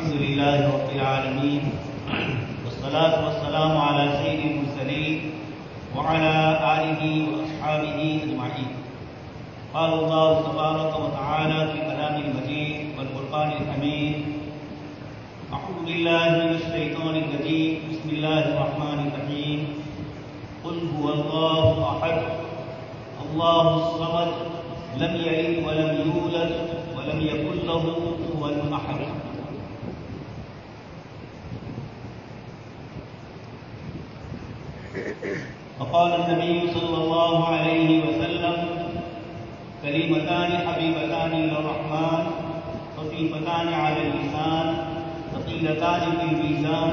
الحمد لله رب العالمين والصلاة والسلام على سيد المرسلين وعلى آله وأصحابه أجمعين. قال الله تبارك وتعالى في كلام المجيد والفرقان الحميد: أعوذ بالله من الشيطان الرجيم، بسم الله الرحمن الرحيم. قل هو الله أحد الله الصمد لم يلد ولم يولد ولم يكن له كفوا أحد. وقال النبي صلى الله عليه وسلم: كلمتان حبيبتان إلى الرحمن خفيفتان على اللسان ثقيلتان في الميزان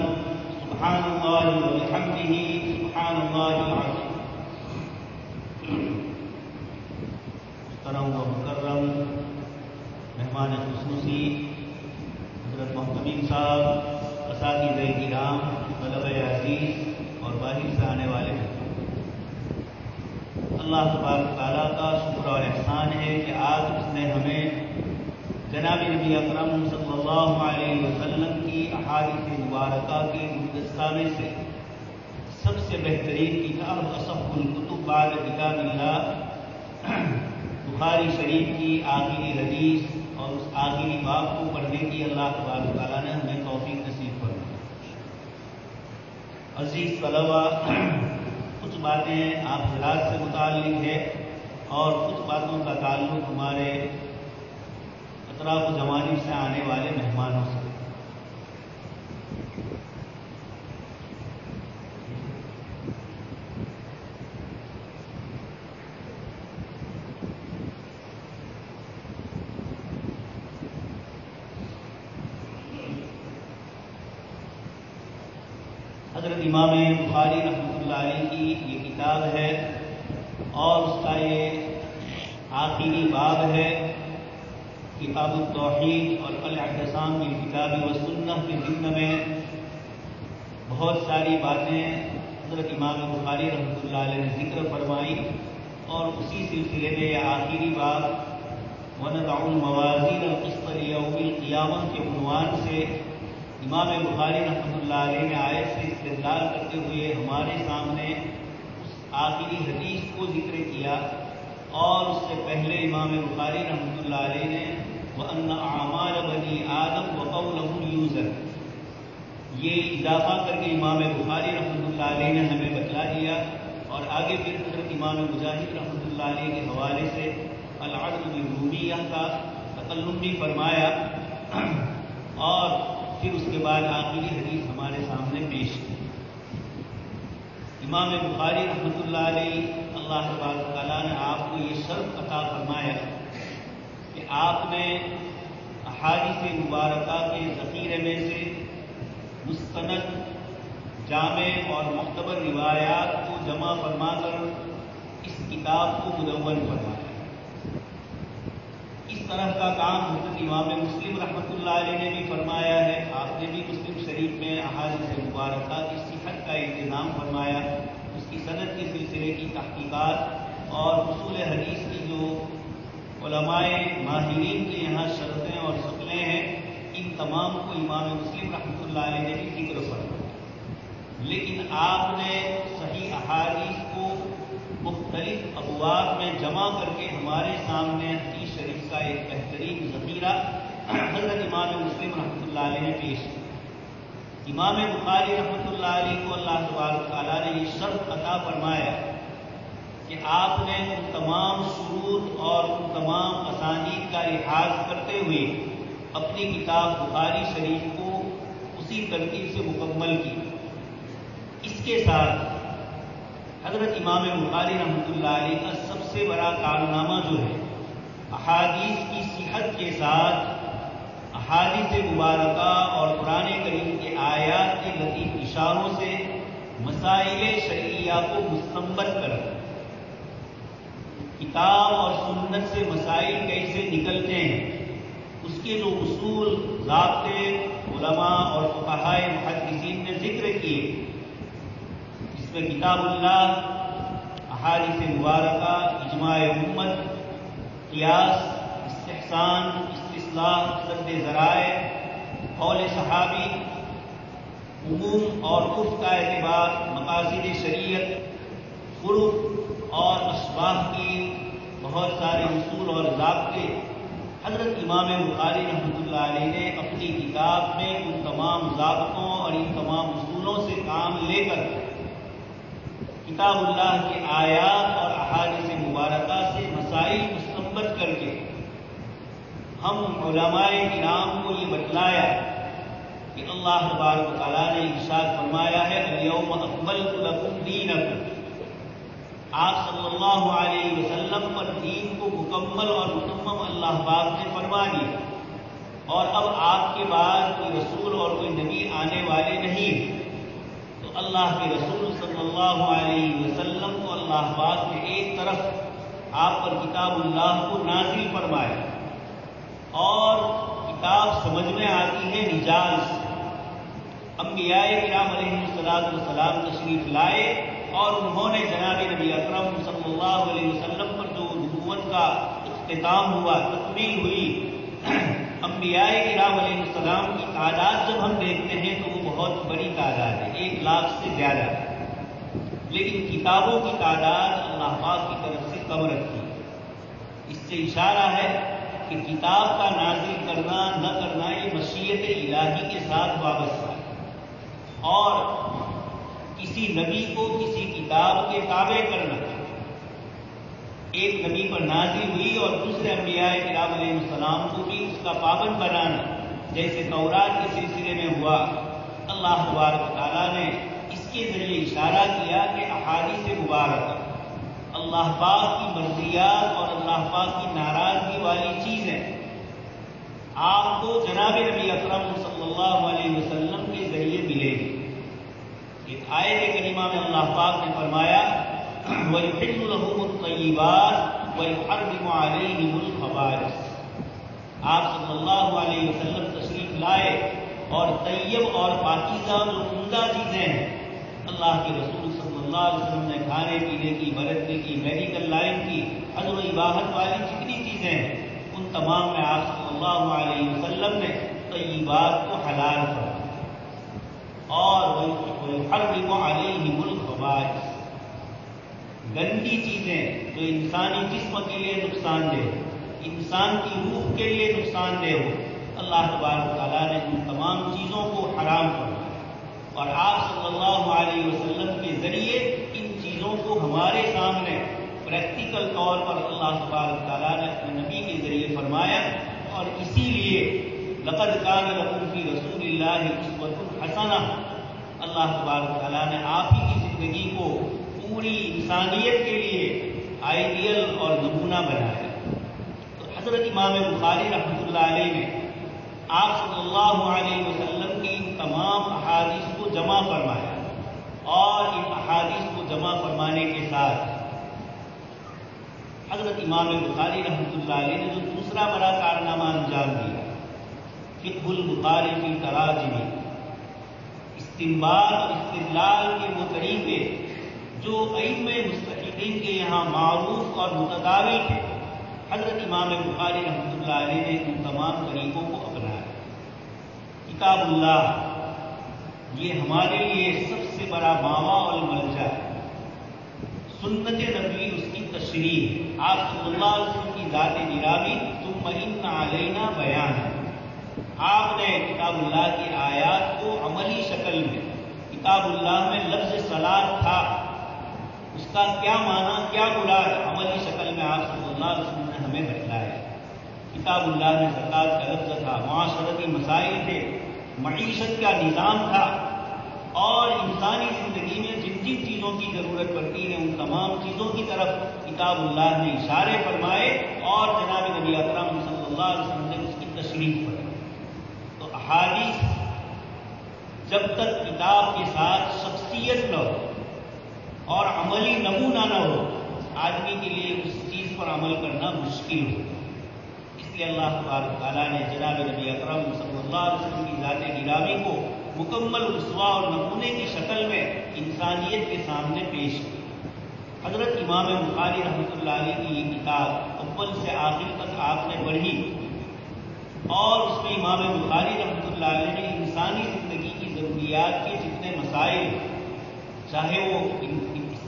سبحان الله وبحمده سبحان الله العظيم. محترم و مکرم مہمان خصوصی حضرت محتمین صاحب، اساتذہ کرام، طلبہ عزیز اور باہر سے آنے والے ہیں، اللہ تبارک تعالیٰ کا شکر اور احسان ہے کہ آج اس نے ہمیں جناب نبی اکرم صلی اللہ علیہ وسلم کی احادیث مبارکہ کے گلدستہ میں سے سب سے بہترین کتاب اصح الکتب بعد کتاب اللہ بخاری شریف کی آخری حدیث اور اس آخری باب کو پڑھنے کی اللہ تبارک تعالیٰ نے ہمیں توفیق نصیب فرمائی. عزیز طلبہ، کچھ باتیں آپ حضرات سے متعلق ہے اور کچھ باتوں کا تعلق ہمارے اطراف و جوانب سے آنے والے مہمانوں سے. حضرت امام بخاری رحمۃ اللہ علیہ کی یہ کتاب ہے اور اس کا یہ آخری باب ہے. کتاب التوحید اور الاعتصام بالکتاب والسنہ کے ضمن میں بہت ساری باتیں حضرت امام بخاری رحمۃ اللہ علیہ نے ذکر فرمائی اور اسی سلسلے میں یہ آخری باب وَنَضَعُ الْمَوَازِينَ الْقِسْطَ لِيَوْمِ الْقِيَامَةِ کے عنوان سے امام بخاری رحمۃ اللہ علیہ نے آیت سے استدلال کرتے ہوئے ہمارے سامنے اس آخری حدیث کو ذکر کیا. اور اس سے پہلے امام بخاری رحمۃ اللہ علیہ نے وَأَنَّ أَعْمَالَ بَنِي آدَمَ وَقَوْلَهُمْ يُوزَنُ یہ اضافہ کر کے امام بخاری رحمۃ اللہ علیہ نے ہمیں بتلا دیا. اور آگے پھر حضرت امام مجاہد رحمۃ اللہ علیہ کے حوالے سے العدل بالرومیہ کا تکلم بھی فرمایا اور پھر اس کے بعد آخری حدیث ہمارے سامنے پیش کی. امام بخاری رحمۃ اللہ علیہ اللہ تبارک تعالیٰ نے آپ کو یہ شرف عطا فرمایا کہ آپ نے احادیث مبارکہ کے ذخیرے میں سے مستند، جامع اور معتبر روایات کو جمع فرما کر اس کتاب کو مدون فرمایا. اس طرح کا کام حضرت امام مسلم رحمۃ اللہ علیہ نے بھی فرمایا ہے. آپ نے بھی مسلم شریف میں احادیث مبارکہ کی صحت کا انتظام فرمایا. اس کی سند کے سلسلے کی تحقیقات اور اصول حدیث کی جو علماء ماہرین کے یہاں شرطیں اور شکلیں ہیں، ان تمام کو امام مسلم رحمۃ اللہ علیہ نے بھی ذکر فرمایا. لیکن آپ نے صحیح احادیث کو مختلف ابواب میں جمع کر کے ہمارے سامنے حدیث شریف کا ایک بہترین ذخیرہ حضرت امام مسلم رحمۃ اللہ علیہ نے پیش کیا. امام بخاری رحمۃ اللہ علیہ کو اللہ تبارک تعالیٰ نے یہ شرط عطا فرمایا کہ آپ نے ان تمام شروط اور ان تمام اسانید کا لحاظ کرتے ہوئے اپنی کتاب بخاری شریف کو اسی ترتیب سے مکمل کی. اس کے ساتھ حضرت امام بخاری رحمۃ اللہ علیہ کا سب سے بڑا کارنامہ جو ہے، احادیث کی صحت کے ساتھ احادیث مبارکہ اور قرآن کریم کے آیات کے لطیف اشاروں سے مسائل شرعیہ کو مستنبط کرنا. کتاب اور سنت سے مسائل کیسے نکلتے ہیں، اس کے جو اصول، ضابطے علماء اور فقہائے محدثین نے ذکر کیے، جس میں کتاب اللہ، احادیث مبارکہ، اجماع امت، قیاس، استحسان، استصلاح، سد ذرائع، قول صحابی، عموم اور عرف کا اعتبار، مقاصد شریعت، فروع اور اسباب کی بہت سارے اصول اور ضابطے حضرت امام بخاری رحمۃ اللہ علیہ نے اپنی کتاب میں ان تمام ضابطوں اور ان تمام اصولوں سے کام لے کر کتاب اللہ کے آیات اور احادیث مبارکہ سے مسائل مستنبط کر کے ہم علماء کرام کو یہ بتلایا کہ اللہ تبارک و تعالیٰ نے ارشاد فرمایا ہے الیوم اکملت لکم دینکم، آپ صلی اللہ علیہ وسلم پر دین کو مکمل اور متمم اللہ پاک نے فرما دیا، اور اب آپ کے بعد کوئی رسول اور کوئی نبی آنے والے نہیں، تو اللہ کے رسول صلی اللہ علیہ وسلم کو اللہ پاک نے ایک طرف آپ پر کتاب اللہ کو نازل فرمایا، اور کتاب سمجھ میں آتی ہے رجال سے۔ انبیاء کرام علیہ السلام تشریف لائے اور انہوں نے جناب نبی اکرم صلی اللہ علیہ وسلم پر جو نبوت کا اختتام ہوا، تکمیل ہوئی، انبیاء کرام علیہ السلام کی تعداد جب ہم دیکھتے ہیں تو وہ بہت بڑی تعداد ہے، 1 لاکھ سے زیادہ ہے، لیکن کتابوں کی تعداد اللہ پاک کی طرف سے کم رکھی ہے۔ اس سے اشارہ ہے کہ کتاب کا نازل کرنا نہ کرنا یہ مشیت الہی کے ساتھ وابستہ ہے، اور کسی نبی کو کسی کتاب کے تابع کرنا، ایک نبی پر نازل ہوئی اور دوسرے انبیاء کرام علیہ السلام کو بھی اس کا پابند بنانا، جیسے تورات کے سلسلے میں ہوا، اللہ تبارک و تعالیٰ نے اس کے ذریعے اشارہ کیا کہ احادیث مبارکہ اللہ پاک کی مرضیات اور اللہ پاک کی ناراضگی والی چیزیں آپ کو جناب نبی اکرم صلی اللہ علیہ وسلم کے ذریعے ملے گی۔ ایک آیت کریمہ میں اللہ پاک نے فرمایا وَيُحِلُّ لَهُمُ الطَّيِّبَاتِ وَيُحَرِّمُ عَلَيْهِمُ الْخَبَائِثَ، آپ صلی اللہ علیہ وسلم تشریف لائے اور طیب اور پاکیزہ جو عمدہ چیزیں ہیں اللہ کے رسول صلی اللہ علیہ وسلم نے کھانے پینے کی، برتنے کی، میڈیکل لائن کی، حضر و اباحت والی جتنی چیزیں ہیں ان تمام میں آپ صلی اللہ علیہ وسلم نے طیبات کو حلال فرمایا، اور وَيُحَرِّمُ عَلَيْهِمُ الْخَبَائِثَ، گندی چیزیں جو انسانی جسم کے لیے نقصان دہ ہو، انسان کی روح کے لیے نقصان دہ ہو، اللہ تبارک تعالیٰ نے ان تمام چیزوں کو حرام فرمایا، اور آپ صلی اللہ علیہ وسلم کے ذریعے ان چیزوں کو ہمارے سامنے پریکٹیکل طور پر اللہ تبارک تعالیٰ نے اپنے نبی کے ذریعے فرمایا، اور اسی لیے لقد کان لکم فی رسول اللہ اسوۃ حسنہ، اللہ تبارک تعالیٰ نے آپ ہی کی زندگی کو پوری انسانیت کے لیے آئیڈیل اور نمونہ بنایا۔ تو حضرت امام بخاری رحمۃ اللہ علیہ نے آپ صلی اللہ علیہ وسلم کی ان تمام احادیث کو جمع فرمایا، اور ان احادیث کو جمع فرمانے کے ساتھ حضرت امام بخاری رحمۃ اللہ علیہ نے جو دوسرا بڑا کارنامہ انجام دیا، فقہ البخاری فی تراجم، استنباط اور استدلال کے وہ طریقے جو ائمہ مستحقین کے یہاں معروف اور متداول تھے، حضرت امام بخاری رحمۃ اللہ علیہ نے ان تمام طریقوں کو اپنایا۔ کتاب اللہ یہ ہمارے لیے سب سے بڑا ماوا اور ملجا ہے، سنت نبی اس کی تشریح، آپ صلی اللہ علیہ وسلم کی ذات گرامی ثم ان علینا بیان ہے، آپ نے کتاب اللہ کی آیات کو عملی شکل میں، کتاب اللہ میں لفظ صلاۃ تھا، اس کا کیا معنی کیا مراد، عملی شکل میں آپ صلی اللہ علیہ وسلم نے ہمیں بتلایا۔ کتاب اللہ میں زکوٰۃ کا لفظ تھا، معاشرتی مسائل تھے، معیشت کا نظام تھا، اور انسانی زندگی میں جن جن چیزوں کی ضرورت پڑتی ہے ان تمام چیزوں کی طرف کتاب اللہ نے اشارے فرمائے، اور جناب نبی اکرم صلی اللہ علیہ وسلم نے اس کی تشریح فرمائی۔ تو احادیث جب تک کتاب کے ساتھ شخصیت نہ ہو اور عملی نمونہ نہ ہو، آدمی کے لیے اس چیز پر عمل کرنا مشکل ہو۔ اس لیے اللہ تبارک تعالیٰ نے جناب نبی اکرم صلی اللہ علیہ وسلم کی ذات گرامی کو مکمل اسوہ اور نمونے کی شکل میں انسانیت کے سامنے پیش کی۔ حضرت امام بخاری رحمۃ اللہ علیہ کی یہ کتاب اول سے آخر تک آپ نے پڑھی، اور اس میں امام بخاری رحمۃ اللہ علیہ نے انسانی زندگی کی ضروریات کے جتنے مسائل، چاہے وہ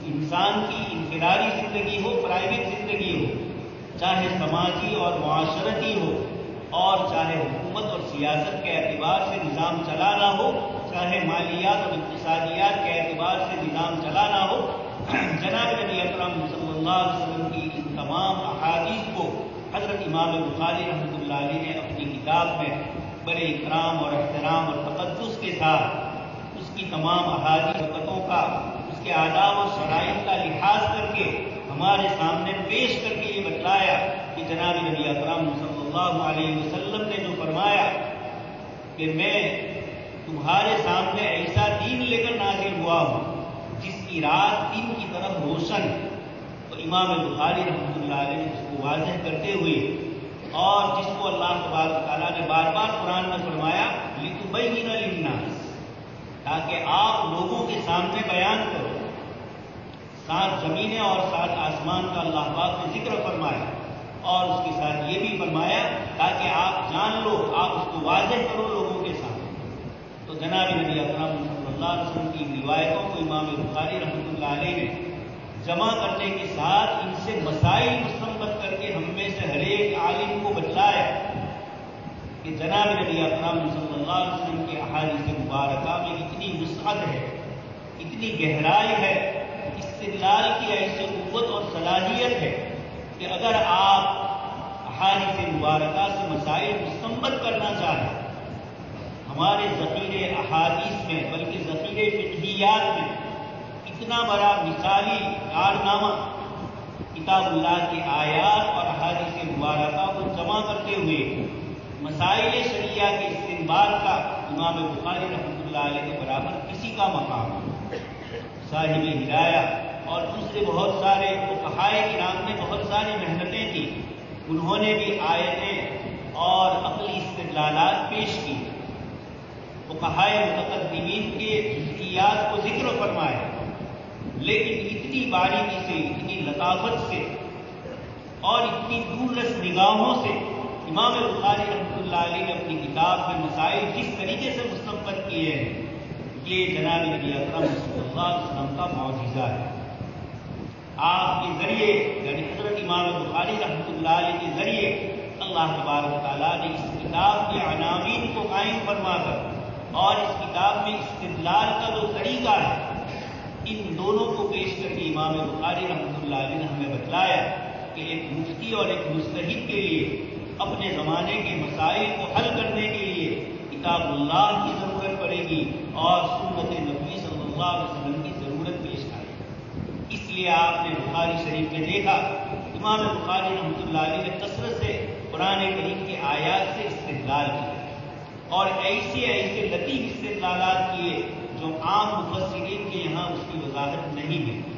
انسان کی انفرادی زندگی ہو، پرائیویٹ زندگی ہو، چاہے سماجی اور معاشرتی ہو، اور چاہے حکومت اور سیاست کے اعتبار سے نظام چلانا ہو، چاہے مالیات اور اقتصادیات کے اعتبار سے نظام چلانا ہو، جناب نبی اکرم صلی اللہ علیہ وسلم کی ان تمام احادیث کو حضرت امام بخاری رحمۃ اللہ علیہ نے اپنی کتاب میں بڑے اکرام اور احترام اور تقدس کے ساتھ اس کی تمام احادیث برکتوں کا، اس کے آداب اور شرائط کا لحاظ کر کے ہمارے سامنے پیش کر کے یہ بتلایا کہ جناب نبی اکرم صلی اللہ علیہ وسلم نے جو فرمایا کہ میں تمہارے سامنے ایسا دین لے کر نازل ہوا ہوں جس کی رات دن کی طرح روشن، تو امام بخاری رحمۃ اللہ علیہ نے اس کو واضح کرتے ہوئے، اور جس کو اللہ تبارک تعالیٰ نے بار بار قرآن میں فرمایا لِتُبَيِّنَ لِلنَّاسِ، تاکہ آپ لوگوں کے سامنے بیان کرو۔ 7 زمینیں اور 7 آسمان کا اللہ پاک نے ذکر فرمایا، اور اس کے ساتھ یہ بھی فرمایا تاکہ آپ جان لو، آپ اس کو واضح کرو لوگوں کے سامنے۔ تو جناب نبی اکرم صلی اللہ علیہ وسلم کی روایتوں کو امام بخاری رحمۃ اللہ علیہ نے جمع کرنے کے ساتھ ان سے مسائل مستنبط کر کے ہم میں سے ہر ایک عالم کو بتلایا کہ جناب نبی اکرم صلی اللہ علیہ وسلم کے احادیث مبارکہ میں اتنی وسعت ہے، اتنی گہرائی ہے، استدلال کی ایسی قوت اور صلاحیت ہے کہ اگر آپ احادیث مبارکہ سے مسائل مستنبط کرنا چاہیں، ہمارے ذخیرے احادیث میں بلکہ ذخیرے فقہیات میں اتنا بڑا مثالی کارنامہ کتاب اللہ کی آیات اور احادیث مبارکہ کو جمع کرتے ہوئے مسائل شریعہ کے استنباط کا امام بخاری رحمۃ اللہ علیہ کے برابر کسی کا مقام، صاحب ہدایہ اور دوسرے بہت سارے فقہائے کرام نے بہت ساری محنتیں کی، انہوں نے بھی آیتیں اور عقلی استدلالات پیش کی، فقہائے متقدمین کے جزئیات کو ذکر فرمایا، لیکن اتنی باریکی سے، اتنی لطافت سے اور اتنی دوررس نگاہوں سے امام بخاری رحمۃ اللہ علیہ نے اپنی کتاب میں مسائل جس طریقے سے مستنبط کیے ہیں، یہ جناب نبی اکرم صلی اللہ علیہ وسلم کا معجزہ ہے۔ آپ کے ذریعے یعنی حضرت امام بخاری رحمۃ اللہ علیہ کے ذریعے اللہ تبارک تعالیٰ نے اس کتاب کے عناوین کو قائم فرما کر اور اس کتاب میں استدلال کا جو طریقہ ہے، ان دونوں کو پیش کر کے امام بخاری رحمۃ اللہ علیہ نے ہمیں بتلایا کہ ایک مفتی اور ایک مجتہد کے لیے اپنے زمانے کے مسائل کو حل کرنے کے لیے کتاب اللہ کی ضرورت پڑے گی اور سنت نبی صلی اللہ علیہ وسلم کی ضرورت پیش آئے گی۔ اس لیے آپ نے بخاری شریف میں دیکھا امام بخاری رحمۃ اللہ علیہ نے کثرت سے قرآن کریم کی آیات سے استدلال کیا اور ایسے ایسے لطیف استدلالات کیے جو عام مفسرین کے یہاں اس کی وضاحت نہیں ملتی۔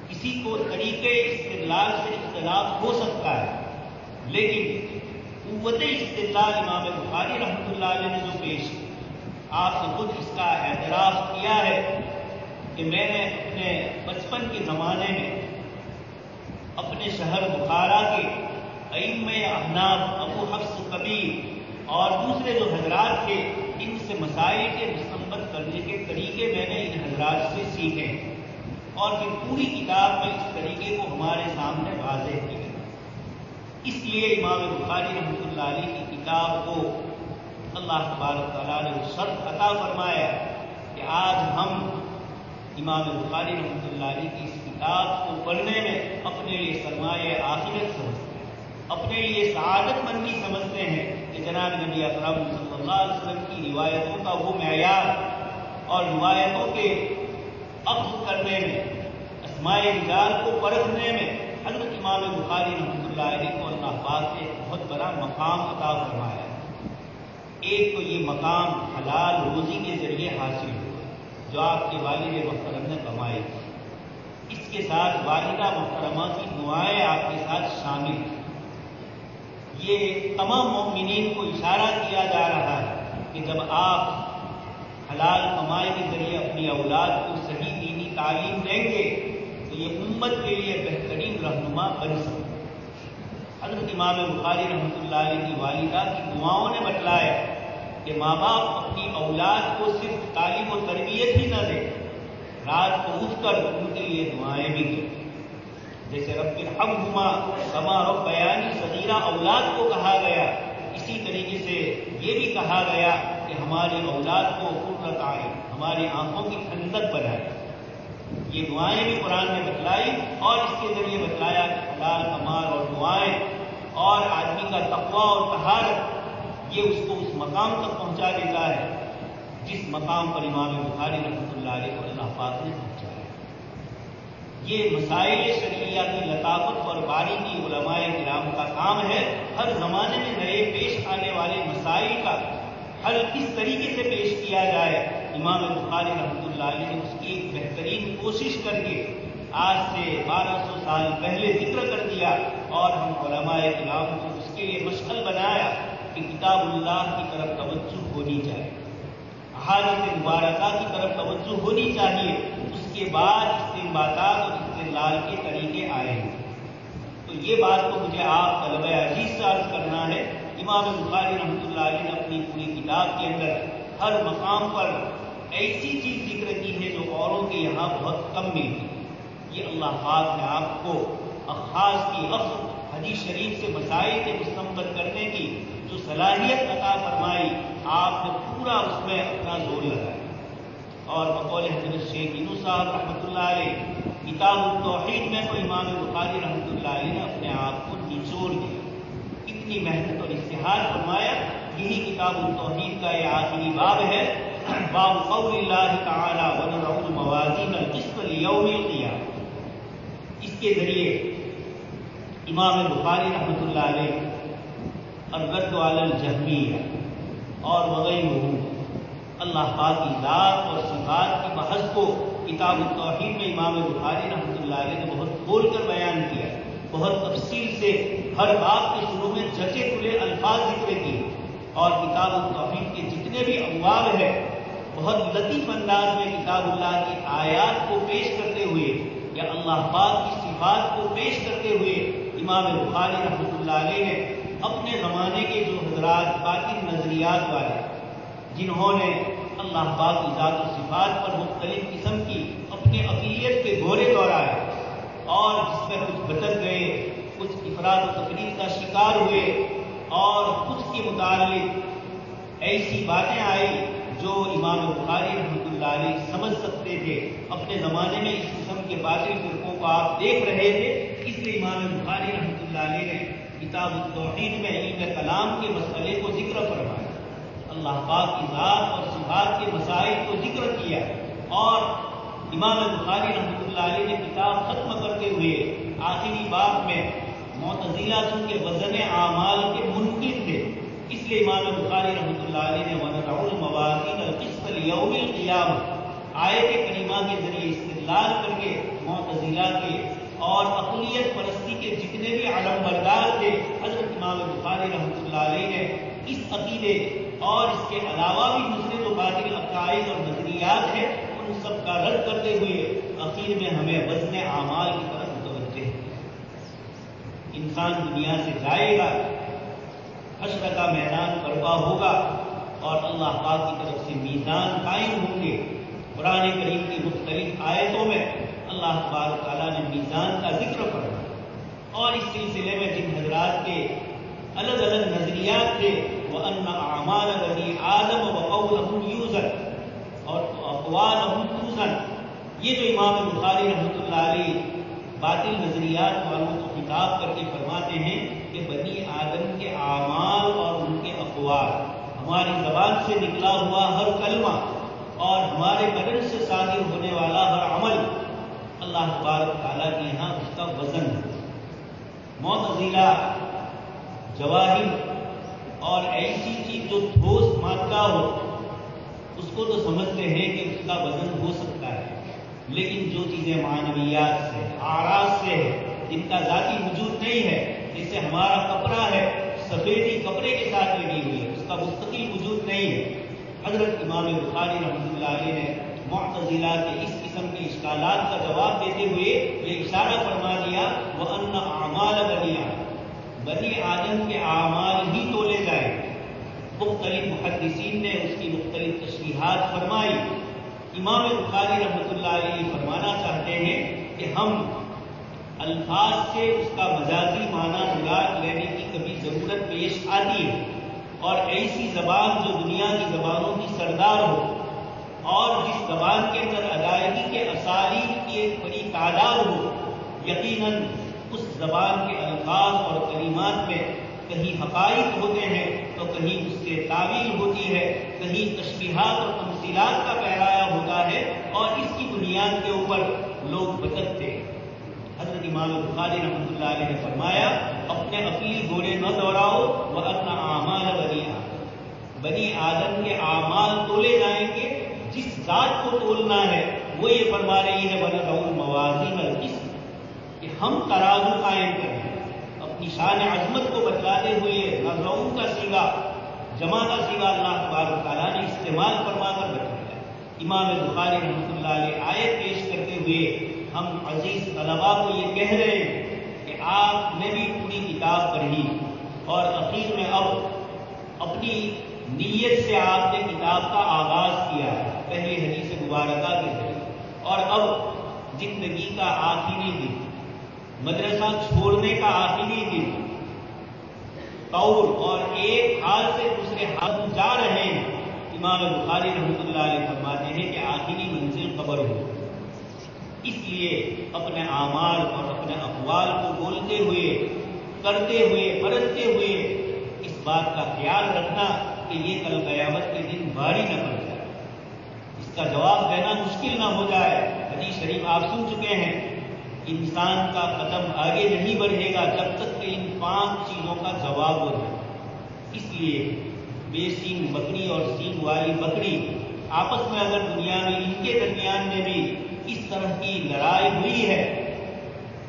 کسی کو طریقے استدلال سے اختلاف ہو سکتا ہے، لیکن قوت استدلال امام بخاری رحمۃ اللہ علیہ نے جو پیش کی، آپ نے خود اس کا اعتراف کیا ہے کہ میں نے اپنے بچپن کے زمانے میں اپنے شہر بخارا کے ائمہ احناف ابو حفص کبیر اور دوسرے جو حضرات تھے، ان سے مسائل کے مستنبط کرنے کے طریقے میں نے ان حضرات سے سیکھے اور پھر پوری کتاب میں اس طریقے کو ہمارے سامنے واضح کیا۔ اس لیے امام بخاری رحمۃ اللہ علیہ کی کتاب کو اللہ تبارک تعالیٰ نے شرف عطا فرمایا کہ آج ہم امام بخاری رحمۃ اللہ علیہ کی اس کتاب کو پڑھنے میں اپنے لیے سرمایہ آخرت سمجھتے ہیں، اپنے لیے سعادت مندی سمجھتے ہیں کہ جناب نبی اکرم صلی اللہ علیہ وسلم کی روایتوں کا وہ معیار اور روایتوں کے اخذ کرنے میں، اسماء رجال کو پرکھنے میں حضرت امام بخاری رحمۃ اللہ علیہ کو اللہ پاک نے بہت بڑا مقام عطا فرمایا۔ ایک تو یہ مقام حلال روزی کے ذریعے حاصل ہوا جو آپ کے والد محترم نے کمائی، اس کے ساتھ والدہ محترمہ کی دعائیں آپ کے ساتھ شامل ہیں۔ یہ تمام مومنین کو اشارہ کیا جا رہا ہے کہ جب آپ حلال کمائی کے ذریعے اپنی اولاد کو صحیح دینی تعلیم دیں گے تو یہ امت کے لیے بہترین رہنما بن سکتے۔ حضرت امام بخاری رحمۃ اللہ علیہ کی والدہ کی دعاؤں نے بتلایا کہ ماں باپ اپنی اولاد کو صرف تعلیم و تربیت ہی نہ دیں، رات کو اٹھ کر ان کے لیے دعائیں بھی کریں۔ جیسے رب ارحمہما کما ربیانی صغیرہ اولاد کو کہا گیا، اسی طریقے سے یہ بھی کہا گیا کہ ہماری اولاد کو قرۃ عین، ہماری آنکھوں کی ٹھنڈک بنائے۔ یہ دعائیں بھی قرآن نے بتلائی اور اس کے ذریعے بتلایا کہ حلال کمال اور دعائیں اور آدمی کا تقویٰ اور طہارت یہ اس کو اس مقام تک پہنچا دیتا ہے جس مقام پر امام بخاری رحمۃ اللہ علیہ کو اللہ پاک نے پہنچایا۔ یہ مسائل شرعیہ کی لطافت اور باریکی علماء کرام کا کام ہے۔ ہر زمانے میں نئے پیش آنے والے مسائل کا حل کس طریقے سے پیش کیا جائے، امام بخاری رحمۃ اللہ علیہ نے اس کی ایک بہترین کوشش کر کے آج سے 1200 سال پہلے ذکر کر دیا، اور ہم علماء کرام کو اس کے لیے مشعل بنایا کہ کتاب اللہ کی طرف توجہ ہونی چاہیے، احادیث مبارکہ کی طرف توجہ ہونی چاہیے، اس کے بعد استنباطات اور استدلال کے طریقے آئے ہیں۔ تو یہ بات تو مجھے آپ طلبہ عزیز سے عرض کرنا ہے، امام بخاری رحمۃ اللہ علیہ نے اپنی پوری کتاب کے اندر ہر مقام پر ایسی چیز ذکر کی ہے جو اوروں کے یہاں بہت کم ملتی ہے۔ یہ اللہ پاک نے آپ کو اخاذ کی اخذ حدیث شریف سے مسائل کے مستنبط کرنے کی جو صلاحیت عطا فرمائی، آپ نے پورا اس میں اپنا زور لگایا۔ اور بقول حضرت شیخ انو صاحب رحمۃ اللہ علیہ کتاب التوحید میں تو امام بخاری رحمۃ اللہ علیہ نے اپنے آپ کو نچوڑ دیا، اتنی محنت اور اشتہار فرمایا۔ یہی کتاب التوحید کا یہ آخری باب ہے، باب قول اللہ تعالی ونضع الموازین القسط لیوم القیامہ۔ اس کے ذریعے امام بخاری رحمۃ اللہ علیہ الرد علی الجہمیہ اور وغیرہ اللہ پاک کی ذات اور صفات کی بحث کو کتاب التوحید میں امام بخاری رحمۃ اللہ علیہ نے بہت کھول کر بیان کیا، بہت تفصیل سے ہر باب کے شروع میں جچے کھلے الفاظ ذکر کیے، اور کتاب التوحید کے جتنے بھی ابواب ہیں بہت لطیف انداز میں کتاب اللہ کی آیات کو پیش کرتے ہوئے یا اللہ پاک کی صفات کو پیش کرتے ہوئے امام بخاری رحمۃ اللہ علیہ نے اپنے زمانے کے جو حضرات باطل نظریات والے جنہوں نے اللہ پاک کی ذات و صفات پر مختلف قسم کی اپنے عقیدت کے گھوڑے دوڑائے اور جس میں کچھ بھٹک گئے، کچھ افراد و تفریق کا شکار ہوئے، اور کچھ کے متعلق ایسی باتیں آئی جو امام بخاری رحمۃ اللہ علیہ سمجھ سکتے تھے۔ اپنے زمانے میں اس قسم کے باطل فرقوں کو آپ دیکھ رہے تھے، اس لیے امام بخاری رحمۃ اللہ علیہ نے کتاب التوحید میں علم کلام کے مسئلے کو ذکر فرمایا، اللہ پاک کی ذات اور صفات کے مسائل کو ذکر کیا، اور امام بخاری رحمۃ اللہ علیہ نے کتاب ختم کرتے ہوئے آخری باب میں معتزلہ کے وزن اعمال کے منکر تھے، اس لیے امام بخاری رحمۃ اللہ علیہ نے ونضع الموازین القسط لیوم القیامہ آیت کریمہ کے ذریعے استدلال کر کے معتزلہ کے اور عقلیت پرستی کے جتنے بھی علم بردار تھے، حضرت امام بخاری رحمۃ اللہ علیہ نے اس عقیدے اور اس کے علاوہ بھی دوسرے جو باطل عقائد اور نظریات ہیں ان سب کا رد کرتے ہوئے اخیر میں ہمیں وزن اعمال کی طرف متوجہ ہے۔ انسان دنیا سے جائے گا، حشر کا میدان برپا ہوگا اور اللہ پاک کی طرف سے میزان قائم ہوں گے۔ قرآن کریم کی مختلف آیتوں میں اللہ تبارک تعالیٰ نے میزان کا ذکر فرمایا، اور اس سلسلے میں جن حضرات کے الگ الگ نظریات تھے، وَأَنَّ أَعْمَالَ بَنِي آدَمَ وَقَوْلَهُمْ يُوزَنُ اور أَقْوَالَهُمْ تُوزَنُ، یہ جو امام بخاری رحمۃ اللہ علیہ باطل نظریات والوں کو خطاب کر کے فرماتے ہیں کہ بنی آدم کے اعمال اور ان کے اقوال، ہماری زبان سے نکلا ہوا ہر کلمہ اور ہمارے بدن سے صادر ہونے والا ہر عمل اللہ تبارک تعالیٰ کے یہاں اس کا وزن ہے۔ معتزلہ جواہر اور ایسی چیز جو ٹھوس مادہ ہو اس کو تو سمجھتے ہیں کہ اس کا وزن ہو سکتا ہے، لیکن جو چیزیں معنویات سے، اعراض سے ہے، جن کا ذاتی وجود نہیں ہے، جیسے ہمارا کپڑا ہے، سفیدی کپڑے کے ساتھ لگی ہوئی ہے، اس کا مستقل وجود نہیں ہے۔ حضرت امام بخاری رحمۃ اللہ علیہ نے معتزلہ کے اس قسم کے اشکالات کا جواب دیتے ہوئے یہ اشارہ فرما دیا، وَأَنَّ أَعْمَالَ بَنِي آدَمَ، بنی آدم کے اعمال ہی تولے جائیں۔ مختلف محدثین توضیحات فرمائی. امام بخاری رحمۃ اللہ علیہ فرمانا چاہتے ہیں کہ ہم الفاظ سے اس کا مجازی معنی مراد لینے کی کبھی ضرورت پیش آتی ہے، اور ایسی زبان جو دنیا کی زبانوں کی سردار ہو اور جس زبان کے اندر ادائیگی کے اسالیب کی ایک بڑی تعداد ہو، یقیناً اس زبان کے الفاظ اور کلمات میں کہیں حقائق ہوتے ہیں تو کہیں اس سے تعویل ہوتی ہے، کہیں تشبیہات اور تمثیلات کا پہرایا ہوتا ہے، اور اس کی بنیاد کے اوپر لوگ بھٹکتے ہیں. حضرت امام بخاری رحمۃ اللہ علیہ نے فرمایا اپنے عقلی گھوڑے نہ دوڑاؤ، وَأَنَّ أَعْمَالَ بنی آدم کے اعمال تولے جائیں گے. جس ذات کو تولنا ہے وہ یہ فرما رہی ہے وَنَضَعُ الْمَوَازِينَ الْقِسْطَ، کہ ہم ترازو قائم کریں. اپنی شان عظمت کو بتلاتے ہوئے نضعو کا سیگا، جمع کا سیگا اللہ تبارک تعالیٰ نے استعمال فرما کر بتایا. امام بخاری رحمۃ اللہ علیہ آیت پیش کرتے ہوئے ہم عزیز طلباء کو یہ کہہ رہے ہیں کہ آپ نے بھی پوری کتاب پڑھی اور اخیر میں اب اپنی نیت سے آپ نے کتاب کا آغاز کیا ہے پہلی حدیث مبارکہ کے ذریعے، اور اب زندگی کا آخری دن، مدرسہ چھوڑنے کا آخری دن، طور اور ایک حال سے دوسرے حال جا رہے ہیں. امام بخاری رحمۃ اللہ علیہ فرماتے ہیں کہ آخری منزل قبر ہو. اس لیے اپنے اعمال اور اپنے اقوال کو بولتے ہوئے، کرتے ہوئے، برتتے ہوئے اس بات کا خیال رکھنا کہ یہ کل قیامت کے دن بھاری نہ پڑ جائے، اس کا جواب دینا مشکل نہ ہو جائے. حدیث شریف آپ سن چکے ہیں، انسان کا قدم آگے نہیں بڑھے گا جب تک کہ ان 5 چیزوں کا جواب ہو جائے. اس لیے بے سینگ بکری اور سینگ والی بکری آپس میں اگر دنیا میں ان کے درمیان میں بھی اس طرح کی لڑائی ہوئی ہے،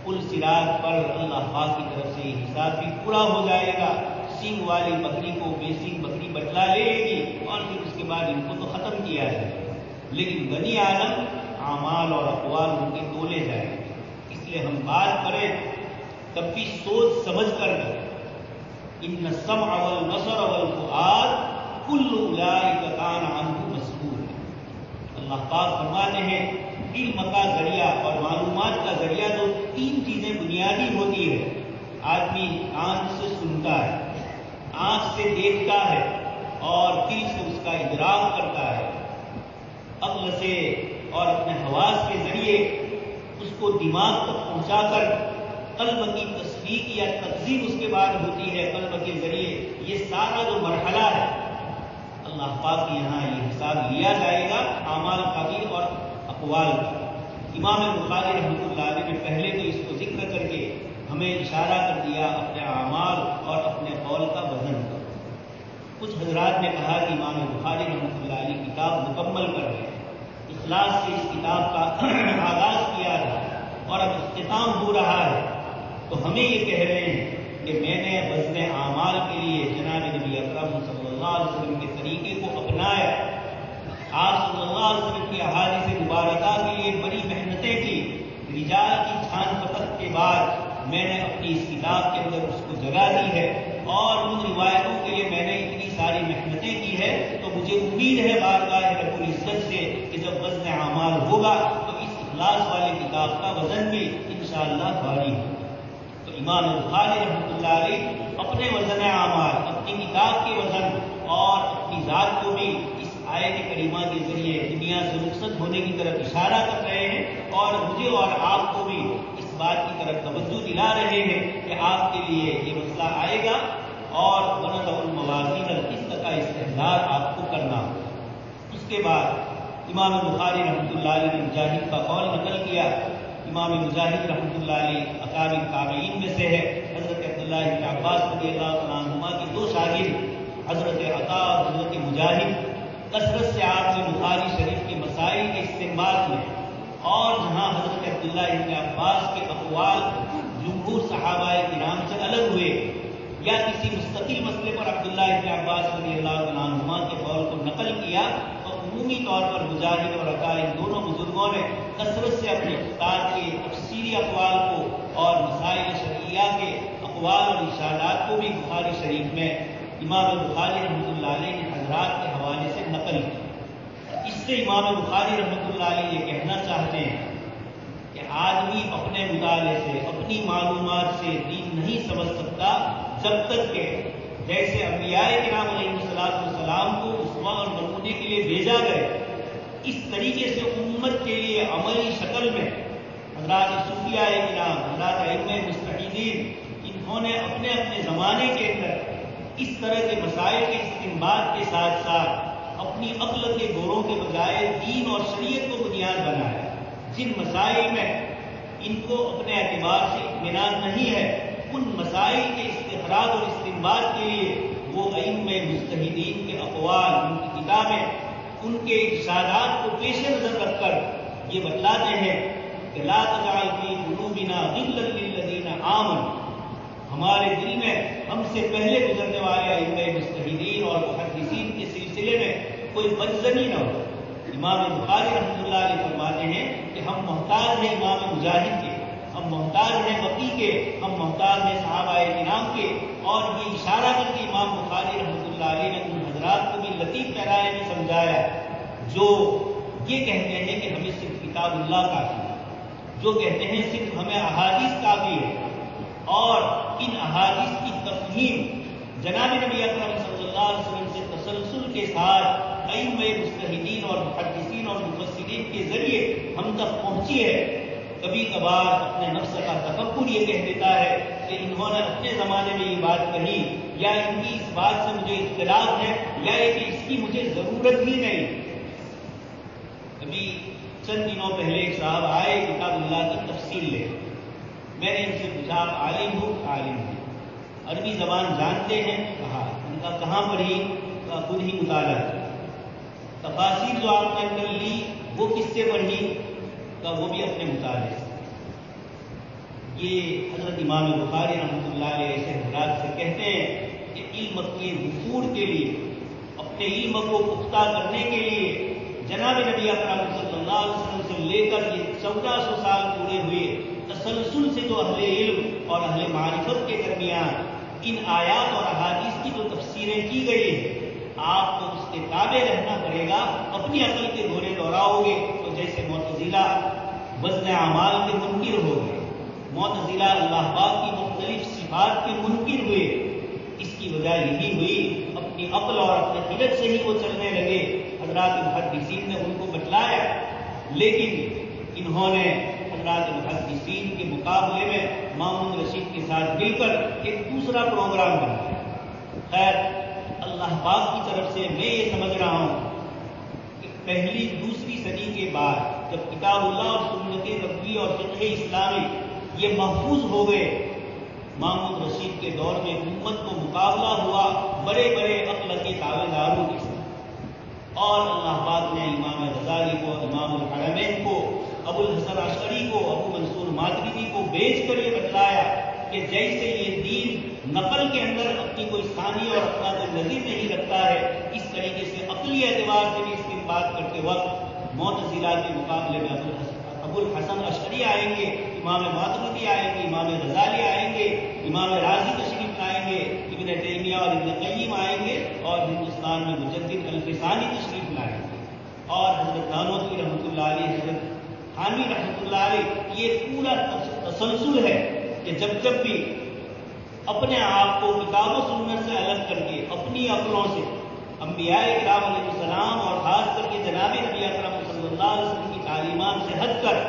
پل صراط پر اللہ پاک کی طرف سے حساب بھی پورا ہو جائے گا. سینگ والی بکری کو بے سینگ بکری بتلا لے گی اور پھر اس کے بعد ان کو تو ختم کیا جائے گا. لیکن بنی آدم اعمال اور اقوال ان کے تولے جائیں گے. اس لیے ہم بات کریں تب بھی سوچ سمجھ کر کریں. ان السمع والبصر والفؤاد کل اولئک کان عنہ مسئولا. اللہ پاک فرماتے ہیں علم کا ذریعہ اور معلومات کا ذریعہ تو 3 چیزیں بنیادی ہوتی ہے. آدمی کان سے سنتا ہے، آنکھ سے دیکھتا ہے اور دل سے اس کا ادراک کرتا ہے. عقل سے اور اپنے حواس کے ذریعے اس کو دماغ تک پہنچا کر قلب کی تصدیق یا تکذیب اس کے بعد ہوتی ہے قلب کے ذریعے. یہ سارا جو مرحلہ ہے اللہ پاک کے یہاں یہ حساب لیا جائے گا اعمال کا بھی اور اقوال کا. امام بخاری رحمۃ اللہ علیہ نے پہلے تو اس کو ذکر کر کے ہمیں اشارہ کر دیا اپنے اعمال اور اپنے قول کا وزن کا. کچھ حضرات نے کہا کہ امام بخاری رحمۃ اللہ علیہ کتاب مکمل کر رہے ہیں، اخلاص سے اس کتاب کا آغاز کیا تھا اور اب اختتام ہو رہا ہے، تو ہمیں یہ کہہ رہے ہیں کہ میں نے وزن اعمال کے لیے جناب نبی اکرم صلی اللہ علیہ وسلم کے طریقے کو اپنایا. آپ صلی اللہ علیہ وسلم کی احادیث مبارکہ کے لیے بڑی محنتیں کی. رجال کی چھان پتک کے بعد میں نے اپنی اس کتاب کے اندر اس کو جگہ دی ہے، اور ان روایتوں کے لیے میں نے اتنی ساری محنتیں کی ہے. تو مجھے امید ہے بارگاہ رب العزت سے کہ جب وزن اعمال ہوگا تو اس اخلاص والی کتاب کا وزن بھی انشاءاللہ بھاری ہوگا. تو امام بخاری رحمۃ اللہ علیہ اپنے وزن اعمال، اپنی کتاب کے وزن اور اپنی ذات کو بھی اس آیت کریمہ کے ذریعے دنیا سے رخصت ہونے کی طرف اشارہ کر رہے ہیں، اور مجھے اور آپ کو بھی اس بات کی طرف توجہ دلا رہے ہیں کہ آپ کے لیے یہ مسئلہ آئے گا اور وَنَضَعُ الْمَوَازِينَ الْقِسْطَ کا استحضار آپ کو کرنا ہوگا. اس کے بعد امام بخاری رحمۃ اللہ علیہ نے مجاہد کا قول نقل کیا. امام مجاہد رحمۃ اللہ علیہ اکابر تابعین میں سے ہے. حضرت عبداللہ بن عباس رضی اللہ عنہما کے 2 شاگرد حضرت عطا اور حضرت مجاہد کثرت سے آپ نے بخاری شریف کے مسائل کے استنباط میں، اور جہاں حضرت عبداللہ بن عباس کے اقوال جمہور صحابہ کرام سے الگ ہوئے یا کسی مستقل مسئلے پر عبداللہ بن عباس رضی اللہ عنہما کے قول کو نقل کیا، تو عمومی طور پر مجاہد اور عطا ان دونوں بزرگوں نے کثرت سے اپنے استاد کے تفسیری اقوال کو اور مسائل شرعیہ کے اقوال اور ارشادات کو بھی بخاری شریف میں امام بخاری رحمۃ اللہ علیہ نے حضرات کے حوالے سے نقل کی. سے امام بخاری رحمۃ اللہ علیہ یہ کہنا چاہتے ہیں کہ آدمی اپنے مطالعے سے اپنی معلومات سے دین نہیں سمجھ سکتا جب تک کہ جیسے انبیاء کرام علیہ السلام کو اسوہ اور نمونے کے لیے بھیجا گئے اس طریقے سے امت کے لیے عملی شکل میں حضرات صوفیاء کرام حضرات ائمہ مجتہدین انہوں نے اپنے اپنے زمانے کے اندر اس طرح کے مسائل کے استنباط کے ساتھ ساتھ اپنی عقل کے گوروں کے بجائے دین اور شریعت کو بنیاد بنایا. جن مسائل میں ان کو اپنے اعتبار سے اطمینان نہیں ہے ان مسائل کے استخراج اور استنباط کے لیے وہ ائمہ مجتہدین کے اقوال ان کی کتابیں ان کے ارشادات کو پیش نظر رکھ کر یہ بتلاتے ہیں کہ لا تجعل فی قلوبنا غلا للذین آمنوا، ہمارے دل میں ہم سے پہلے گزرنے والے ائمہ مجتہدین اور محدثین کے سلسلے میں کوئی بدظنی نہ ہو. امام بخاری رحمۃ اللہ علیہ فرماتے ہیں کہ ہم محتاج ہیں امام مجاہد کے، ہم محتاج ہیں وقی کے، ہم محتاج ہیں صحابہ کرام کے. اور یہ اشارہ کر کے امام بخاری رحمۃ اللہ علیہ نے ان حضرات کو بھی لطیف پیرائے میں سمجھایا جو یہ کہتے ہیں کہ ہمیں صرف کتاب اللہ کافی ہے، جو کہتے ہیں صرف ہمیں احادیث کافی ہے، اور ان احادیث کی تفہیم جناب نبی اکرم صلی اللہ علیہ وسلم سے تسلسل کے ساتھ ائمہ مجتہدین اور محدثین اور مفسرین کے ذریعے ہم تک پہنچی ہے. کبھی کبھار اپنے نفس کا تفکر یہ کہہ دیتا ہے کہ انہوں نے اپنے زمانے میں یہ بات کہی، یا ان کی اس بات سے مجھے اختلاف ہے، یا کہ اس کی مجھے ضرورت ہی نہیں. ابھی چند دنوں پہلے ایک صاحب آئے کتاب اللہ کی تفصیل لے. میں نے ان سے پوچھا آپ عالم ہو؟ عالم ہیں. عربی زبان جانتے ہیں؟ کہا. ان کا کہاں پڑھی؟ خود ہی مطالعہ. تفاسیر جو آپ نے کر لی وہ کس سے پڑھی؟ وہ بھی اپنے مطالعے سے. یہ حضرت امام بخاری رحمۃ اللہ علیہ ایسے حضرات سے کہتے ہیں کہ علم کے وفور کے لیے، اپنے علم کو پختہ کرنے کے لیے جناب نبی اکرم صلی اللہ علیہ وسلم سے لے کر یہ 1400 سال پورے ہوئے تسلسل سے جو اہل علم اور اہل معرفت کے درمیان ان آیات اور احادیث کی جو تفسیریں کی گئی ہیں، آپ کو اس کے تابع رہنا پڑے گا. اپنی عقل کے گھوڑے دوڑاؤ گے تو جیسے معتزلہ وزن اعمال کے منکر ہو گئے، معتزلہ اللہ پاک کی مختلف صفات کے منکر ہوئے. اس کی وجہ یہی ہوئی اپنی عقل اور اپنے خلت سے ہی وہ چلنے لگے. حضرات محدثین نے ان کو بتلایا، لیکن انہوں نے حضرات محدثین کے مقابلے میں مامون رشید کے ساتھ مل کر ایک دوسرا پروگرام بنایا. خیر، اللہ پاک کی طرف سے میں یہ سمجھ رہا ہوں کہ پہلی دوسری صدی کے بعد جب کتاب اللہ اور سنت نبوی اور فقہ اسلامی یہ محفوظ ہو گئے، مامون رشید کے دور میں امت کو مقابلہ ہوا بڑے بڑے عقل کے دعوے داروں کے ساتھ، اور اللہ پاک نے امام غزالی کو، امام الحرمین کو، ابو الحسن عشعری کو، ابو منصور ماتریدی کو بیچ کر یہ بتلایا کہ جیسے یہ دین نقل کے اندر اپنی کوئی ثانی اور اپنا کوئی نظیر نہیں رکھتا ہے، اس طریقے سے عقلی اعتبار سے بھی استنباط کرتے وقت معتزلہ کے مقابلے میں ابو الحسن عشعری آئیں گے، امام ماتریدی آئیں گے، امام غزالی آئیں گے، امام راضی تشریف لائیں گے، ابن تیمیہ اور ابن قیم آئیں گے، اور ہندوستان میں مجدد الفسانی تشریف لائیں گے، اور حضرت نانوتوی رحمۃ اللہ علیہ، حضرت خانوی رحمۃ اللہ علیہ. یہ پورا تسلسل ہے کہ جب بھی اپنے آپ کو کتاب و سنت سے الگ کر کے اپنی عقلوں سے انبیاء کرام علیہ السلام اور خاص کر کے جناب نبی اکرم صلی اللہ علیہ وسلم کی تعلیمات سے ہٹ کر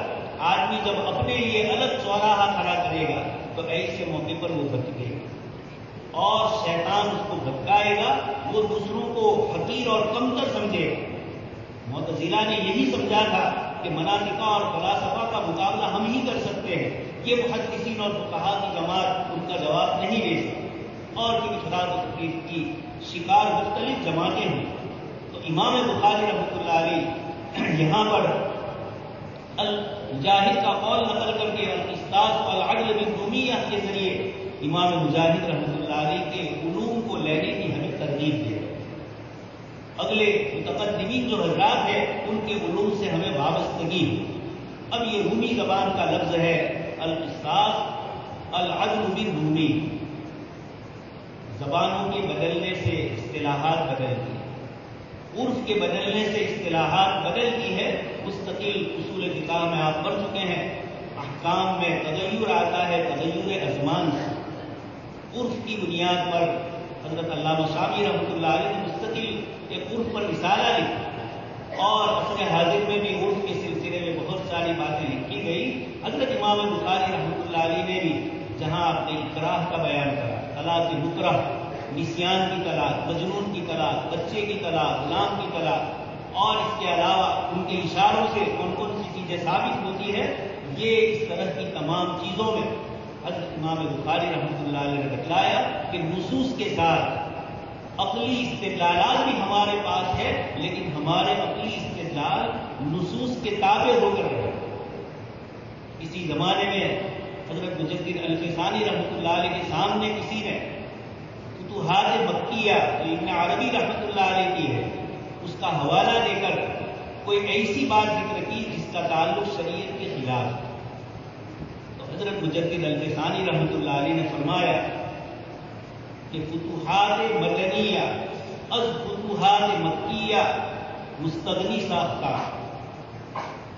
آدمی جب اپنے لیے الگ چوراہا کھڑا کرے گا تو ایسے موقع پر وہ بھٹکے گا اور شیطان اس کو بھٹکائے گا، وہ دوسروں کو حقیر اور کمتر سمجھے گا. معتزلہ نے یہی سمجھا تھا کہ مناطقہ اور فلاسفہ کا مقابلہ ہم ہی کر سکتے ہیں، یہ محدثین اور فقہاء کی جماعت ان کا جواب نہیں دے سکتی، اور بھی افراد و تفریق کی شکار مختلف جماعتیں ہیں. تو امام بخاری رحمۃ اللہ علیہ یہاں پر المجاہد کا قول نقل کر کے القصاص والعدل بالرومیہ کے ذریعے امام مجاہد رحمۃ اللہ علیہ کے علوم کو لینے کی ہمیں ترغیب دے. اگلے متقدمین جو حضرات ہیں ان کے علوم سے ہمیں وابستگی ہے. اب یہ رومی زبان کا لفظ ہے القصاص العدل بالرومی، زبانوں کے بدلنے سے اصطلاحات بدلتی ہیں. عرف کے بدلنے سے اصطلاحات بدلتی ہے. مستقل اصول فقہ میں آپ پڑھ چکے ہیں، احکام میں تغیر آتا ہے، تغیر ازمان سے. عرف کی بنیاد پر حضرت علامہ شامی رحمۃ اللہ علیہ نے مستقل ایک عرف پر رسالہ لکھا، اور عصر حاضر میں بھی عرف کے سلسلے میں بہت ساری باتیں لکھی گئی. حضرت امام بخاری رحمۃ اللہ علیہ نے بھی جہاں آپ نے اکراہ کا بیان کرا، طلاق مکرہ، نسیان کی طلاق، مجنون کی طلاق، بچے کی طلاق، غلام کی طلاق، اور اس کے علاوہ ان کے اشاروں سے کون کون سی چیزیں ثابت ہوتی ہے، یہ اس طرح کی تمام چیزوں میں حضرت امام بخاری رحمۃ اللہ علیہ نے بتلایا کہ نصوص کے ساتھ عقلی استدلالات بھی ہمارے پاس ہے، لیکن ہمارے عقلی استدلال نصوص کے تابع ہو کر رہے. اسی زمانے میں حضرت مجدد الفسانی رحمۃ اللہ علیہ کے سامنے کسی نے فتوحات مکیہ جو ابن عربی رحمۃ اللہ علیہ کی ہے اس کا حوالہ دے کر کوئی ایسی بات ذکر کی جس کا تعلق شریعت کے خلاف ہے. تو حضرت مجدد الفسانی رحمۃ اللہ علیہ نے فرمایا کہ فتوحات مدنیہ از فتوحات مکیہ مستغنی ساختہ.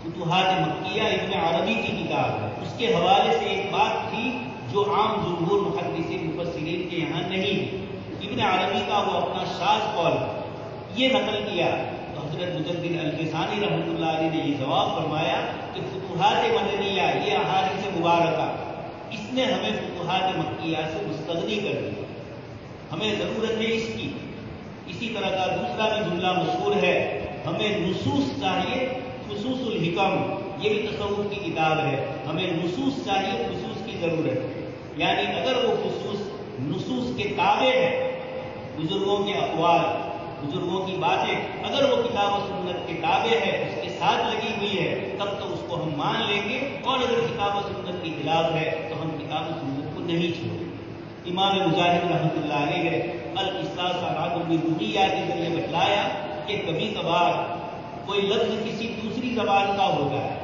فتوحات مکیہ ابن عربی کی کتاب ہے، اس کے حوالے سے ایک بات تھی جو عام جمہور محدثین مفسرین کے یہاں نہیں. ابن عربی کا وہ اپنا شاذ قول یہ نقل کیا. تو حضرت مجدد الفسانی رحمۃ اللہ علیہ نے یہ جواب فرمایا کہ فتوحات مدنیہ یہ احادیث مبارکہ اس نے ہمیں فتوحات مکیہ سے مستغنی کر دیا، ہمیں ضرورت ہے اس کی. اسی طرح کا دوسرا بھی جملہ مشہور ہے، ہمیں نصوص چاہیے، خصوص الحکم، یہ بھی تصوف کی کتاب ہے، ہمیں نصوص چاہیے، خصوص کی ضرورت ہے. یعنی اگر وہ خصوص نصوص کے تابع ہے، بزرگوں کے اقوال، بزرگوں کی باتیں اگر وہ کتاب و سنت کے تابع ہے، اس کے ساتھ لگی ہوئی ہے، تب تو اس کو ہم مان لیں گے، اور اگر کتاب و سنت کے خلاف ہے تو ہم کتاب و سنت کو نہیں چھوڑیں گے. امام مجاہد رحمۃ اللہ علیہ نے القصاص علی الربوبیہ کے ذریعے بتلایا کہ کبھی کبھار کوئی لفظ کسی دوسری زبان کا ہوتا ہے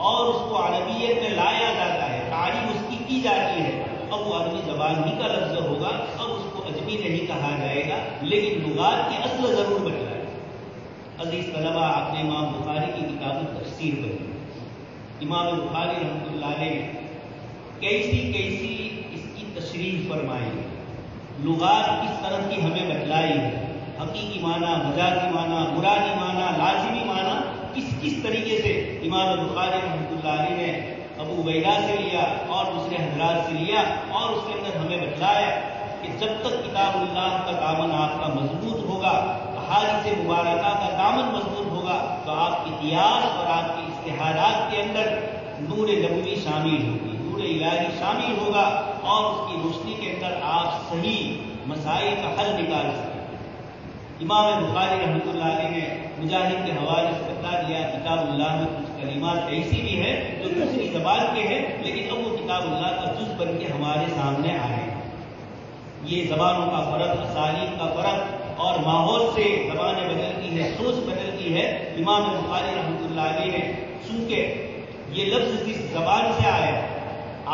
اور اس کو عربیت میں لایا جاتا ہے، تعریف اس کی جاتی ہے، اب وہ عربی زبان ہی کا لفظ ہوگا، اب اس کو عجمی نہیں کہا جائے گا، لیکن لغات کی اصل ضرور بتلائے. عزیز طلبہ، آپ نے امام بخاری کی کتاب تفسیر پڑھی. امام بخاری رحمۃ اللہ علیہ کیسی اس کی تشریح فرمائی، لغات کس طرح کی ہمیں بتلائی ہے، حقیقی معنی، مجازی معنی، مرادی معنی، لازمی معنی کس طریقے سے امام بخاری رحمۃ اللہ علیہ نے ابو عبیدہ سے لیا اور دوسرے حضرات سے لیا، اور اس کے اندر ہمیں بتلایا کہ جب تک کتاب اللہ کا دامن آپ کا مضبوط ہوگا، احادیث مبارکہ کا دامن مضبوط ہوگا، تو آپ کی قیاس اور آپ کے اجتہادات کے اندر نور نبوی شامل ہوگی، نور الہی شامل ہوگا، اور اس کی روشنی کے اندر آپ صحیح مسائل کا حل نکال سکیں. امام بخاری رحمۃ اللہ علیہ نے مجاہد کے حوالے سے بتا دیا کتاب اللہ میں کچھ کلمات ایسی بھی ہیں جو دوسری زبان کے ہیں، لیکن اب وہ کتاب اللہ کا جز بن کے ہمارے سامنے آئے. یہ زبانوں کا فرق، اسالیب کا فرق، اور ماحول سے زبانیں بدلتی ہے، سوچ بدلتی ہے. امام بخاری رحمۃ اللہ علیہ نے چونکہ یہ لفظ جس زبان سے آیا،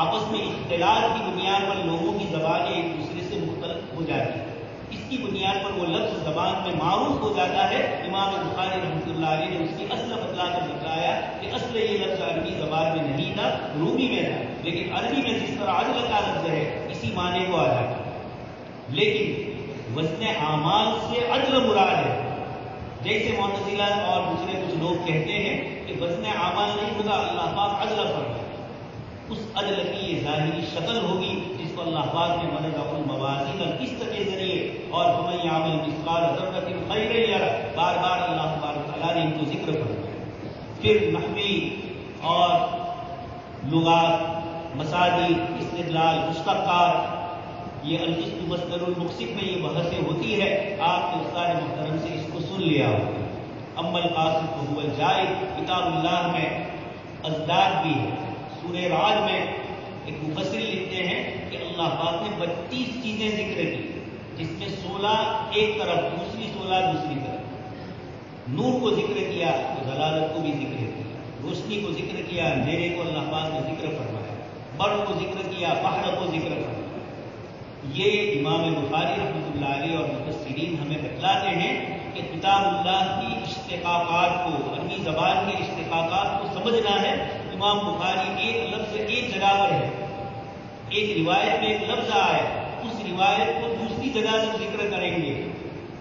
آپس میں اختلاط کی بنیاد پر لوگوں کی زبانیں ایک دوسرے سے مختلف ہو جاتی ہیں، اس کی بنیاد پر وہ لفظ زبان میں معروف ہو جاتا ہے. امام بخاری رحمۃ اللہ علیہ نے اس کی اصل بتلا کر بتلایا کہ اصل یہ لفظ عربی زبان میں نہیں تھا، رومی میں تھا، لیکن عربی میں جس طرح عدل کا لفظ ہے اسی معنی کو ادا کیا. لیکن وزن اعمال سے عدل مراد ہے، جیسے معتزلہ اور دوسرے کچھ لوگ کہتے ہیں کہ وزن اعمال نہیں ہوگا، اللہ پاک عدل فرمائے. اس عدل کی یہ ظاہری شکل ہوگی جس کو اللہ پاک نے مدد الموازین القسط کے ذریعے اور فمن یعمل مثقال ذرۃ خیرا یرہ، بار بار اللہ تبارک تعالیٰ نے ان کو ذکر فرمایا. پھر نحوی اور لغات، مصادر، استدلال، مشتقات، یہ القسط مصدر المقسط میں یہ بحثیں ہوتی ہے. آپ کے استاد محترم سے اس کو سن لیا ہوگا. اما القاسط فهو الجائز، کتاب اللہ میں ازداد بھی ہے. سورہ رعد میں ایک مفسر لکھتے ہیں کہ اللہ پاک نے 32 چیزیں ذکر کی، جس میں 16 ایک طرف، دوسری 16 دوسری طرف. نور کو ذکر کیا تو ضلالت کو بھی ذکر کیا، روشنی کو ذکر کیا، اندھیرے کو اللہ پاک نے ذکر فرمایا، بر کو ذکر کیا، بحر کو ذکر فرمایا. یہ امام بخاری رحمۃ اللہ علیہ اور مفسرین ہمیں بتلاتے ہیں کہ کہ کتاب اللہ کی اشتقاقات کو، عربی زبان کے اشتقاقات کو سمجھنا ہے، امام بخاری ایک لفظ ایک جگہ پر ہے، ایک روایت میں ایک لفظ آئے، اس روایت کو دوسری جگہ جب ذکر کریں گے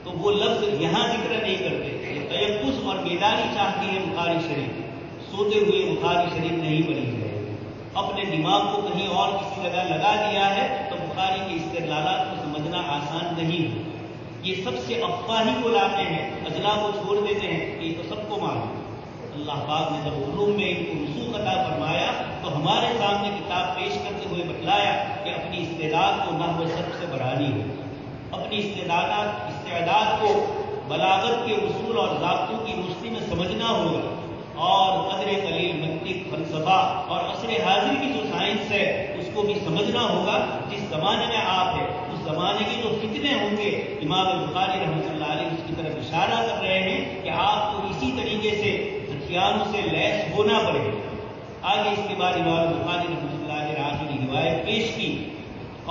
تو وہ لفظ یہاں ذکر نہیں کرتے۔ یہ تیقظ اور بیداری چاہتی ہے بخاری شریف، سوتے ہوئے بخاری شریف نہیں پڑھی جائے۔ اپنے دماغ کو کہیں اور کسی جگہ لگا دیا ہے تو بخاری کے استدلالات کو سمجھنا آسان نہیں ہے۔ یہ سب سے افواہی کو لاتے ہیں، اجلا کو چھوڑ دیتے ہیں، یہ تو سب کو معلوم ہے۔ اللہ پاک نے جب علوم میں ان کو رسوخ عطا فرمایا تو ہمارے سامنے کتاب پیش کرتے ہوئے بتلایا کہ اپنی استعداد کو نحو صرف سے بڑھانی ہے، اپنی استعداد کو بلاغت کے اصول اور ضابطوں کی روشنی میں سمجھنا ہوگا، اور قدر قلیل منطق، فلسفہ اور عصر حاضر کی جو سائنس ہے اس کو بھی سمجھنا ہوگا۔ جس زمانے میں آپ ہیں اس زمانے کے جو فتنے ہوں گے، امام بخاری رحمۃ اللہ علیہ اس کی طرف اشارہ کر رہے ہیں کہ آپ کو اسی طریقے سے ہتھیاروں سے لیس ہونا پڑے گا۔ آگے اس کے بعد امام بخاری رحمۃ اللہ علیہ آخری روایت پیش کی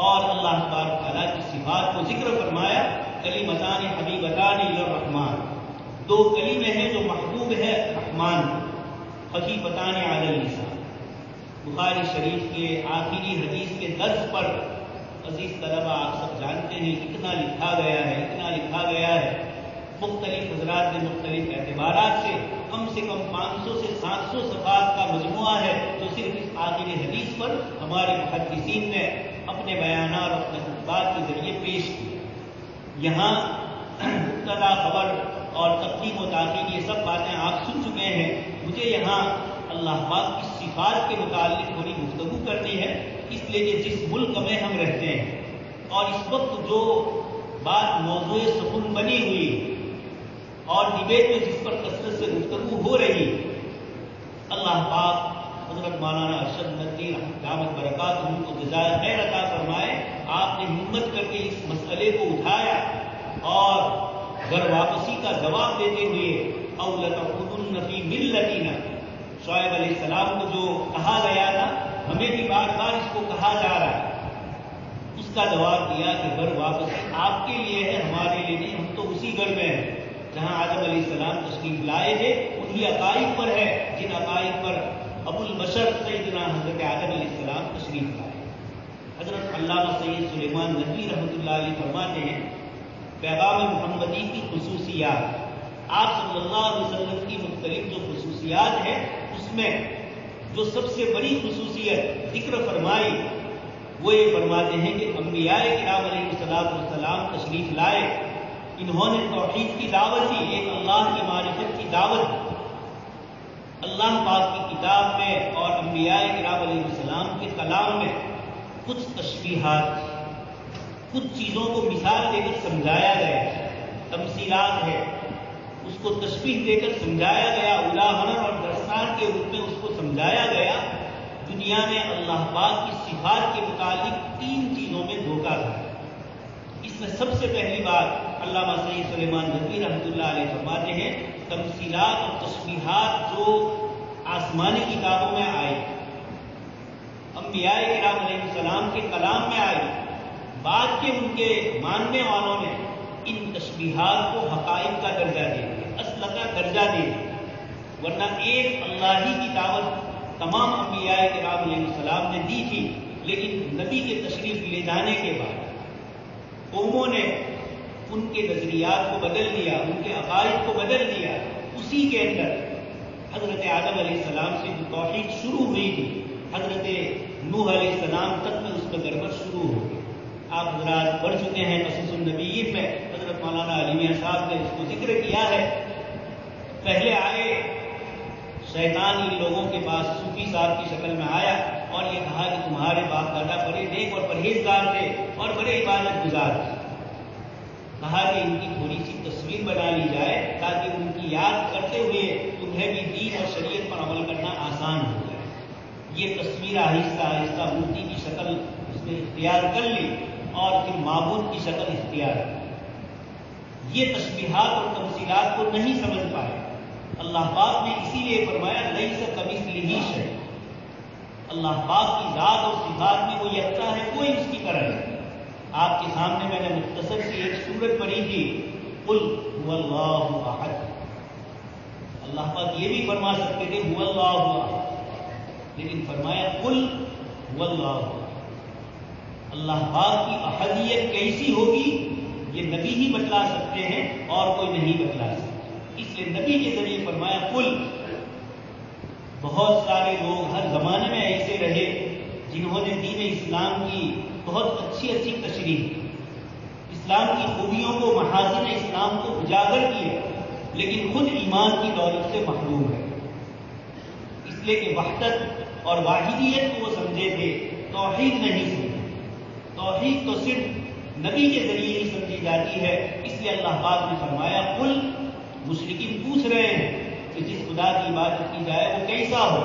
اور اللہ تبارک تعالیٰ کی صفات کو ذکر فرمایا۔ کلمتان حبیبتان الی الرحمن، دو کلمے ہیں جو محبوب ہے رحمان، خفیفتان علی اللسان۔ بخاری شریف کے آخری حدیث کے درس پر عزیز طلبہ آپ سب جانتے ہیں اتنا لکھا گیا ہے، مختلف حضرات نے مختلف اعتبارات سے کم 500 سے 700 صفحات کا مجموعہ ہے جو صرف اس آخری حدیث پر ہمارے محدثین نے اپنے بیانات اور اپنے خطبات کے ذریعے پیش کیا۔ یہاں مبتدا خبر اور تقدیم و تاخیر یہ سب باتیں آپ سن چکے ہیں، مجھے یہاں اللہ پاک کی صفات کے متعلق تھوڑی گفتگو کرنی ہے، اس لیے کہ جس ملک میں ہم رہتے ہیں اور اس وقت جو بات موضوع سخن بنی ہوئی اور ڈبیٹ میں جس پر کثرت سے گفتگو ہو رہی، اللہ پاک حضرت مولانا ارشد ندوی دامت برکاتہ ان کو جزائے خیر عطا فرمائے، آپ نے ہمت کر کے اس مسئلے کو اٹھایا اور گھر واپسی کا جواب دیتے ہوئے او لتعودن فی ملتنا، شعیب علیہ السلام کو جو کہا گیا تھا ہمیں بھی بار بار اس کو کہا جا رہا ہے، اس کا جواب دیا کہ گھر واپسی آپ کے لیے ہے، ہمارے لیے نہیں، ہم تو اسی گھر میں ہیں جہاں آدم علیہ السلام تشریف لائے تھے، انہی عقائد پر ہے جن عقائد پر ابو البشر سیدنا حضرت آدم علیہ السلام تشریف لائے۔ حضرت علامہ سید سلیمان ندوی رحمۃ اللہ علیہ فرماتے ہیں پیغام محمدی کی خصوصیات، آپ صلی اللہ علیہ وسلم کی مختلف جو خصوصیات ہیں اس میں جو سب سے بڑی خصوصیت ذکر فرمائی وہ یہ فرماتے ہیں کہ انبیاء کرام علیہ السلام تشریف لائے، انہوں نے توحید کی دعوت دی، ایک اللہ کی معرفت کی دعوت دی۔ اللہ پاک کی کتاب میں اور انبیاء کرام علیہ السلام کے کلام میں کچھ تشبیہات، کچھ چیزوں کو مثال دے کر سمجھایا گیا، تمثیلات ہے، اس کو تشبیہ دے کر سمجھایا گیا، اداہرن اور درسان کے روپ میں اس کو سمجھایا گیا۔ دنیا میں اللہ پاک کی صفات کے متعلق 3 چیزوں میں دھوکہ تھا۔ اس میں سب سے پہلی بات علامہ سید سلیمان ندوی رحمۃ اللہ علیہ فرماتے ہیں تمثیلات اور تشبیہات جو آسمانی کتابوں میں آئی، انبیاء کرام علیہ السلام کے کلام میں آئی، بعد کے ان کے ماننے والوں نے ان تشبیہات کو حقائق کا درجہ دے دیا، اصل کا درجہ دے دیا، ورنہ ایک اللہ ہی کی دعوت تمام انبیاء کرام علیہ السلام نے دی تھی، لیکن نبی کے تشریف لے جانے کے بعد قوموں نے ان کے نظریات کو بدل دیا، ان کے عقائد کو بدل دیا۔ اسی کے اندر حضرت آدم علیہ السلام سے جو توحید شروع ہوئی تھی، حضرت نوح علیہ السلام تک میں اس میں گڑبڑ شروع ہو گئی۔ آپ حضرات پڑھ چکے ہیں قصص النبیین میں، حضرت مولانا علی میاں صاحب نے اس کو ذکر کیا ہے۔ پہلے آئے شیطان ان لوگوں کے پاس صوفی صاحب کی شکل میں آیا اور یہ کہا کہ تمہارے باپ دادا بڑے نیک اور پرہیزگار تھے اور بڑے عبادت گزار تھے، کہا کہ ان کی تھوڑی سی تصویر بنا لی جائے تاکہ ان کی یاد کرتے ہوئے تمہیں بھی دین اور شریعت پر عمل کرنا آسان ہو جائے۔ یہ تصویر آہستہ آہستہ مورتی کی شکل اس نے اختیار کر لی اور پھر معبود کی شکل اختیار کی۔ یہ تشبیہات اور تمثیلات کو نہیں سمجھ پائے۔ اللہ پاک نے اسی لیے فرمایا لیس کمثلہ شیء، اللہ پاک کی ذات اور صفات میں وہ یکتا ہے، کوئی اس کی طرح نہیں۔ آپ کے سامنے میں نے مختصر سی ایک سورت پڑھی تھی قل هو اللہ احد. اللہ پاک یہ بھی فرما سکتے تھے هو اللہ احد، لیکن فرمایا قل هو اللہ احد. اللہ پاک کی احدیت کیسی ہوگی یہ نبی ہی بتلا سکتے ہیں اور کوئی نہیں بتلا سکتا. اس لیے نبی کے ذریعے فرمایا قل. بہت سارے لوگ ہر زمانے میں ایسے رہے جنہوں نے دین اسلام کی بہت اچھی تشریح، اسلام کی خوبیوں کو، محاسن اسلام کو اجاگر کیے، لیکن خود ایمان کی دولت سے محروم ہے. اس لیے کہ وحدت اور واحدیت کو وہ سمجھے تھے، توحید نہیں سمجھے. توحید تو صرف نبی کے ذریعے ہی سمجھی جاتی ہے. اس لیے اللہ پاک نے فرمایا قل. مشرکین پوچھ رہے ہیں کہ جس خدا کی عبادت کی جائے وہ کیسا ہو؟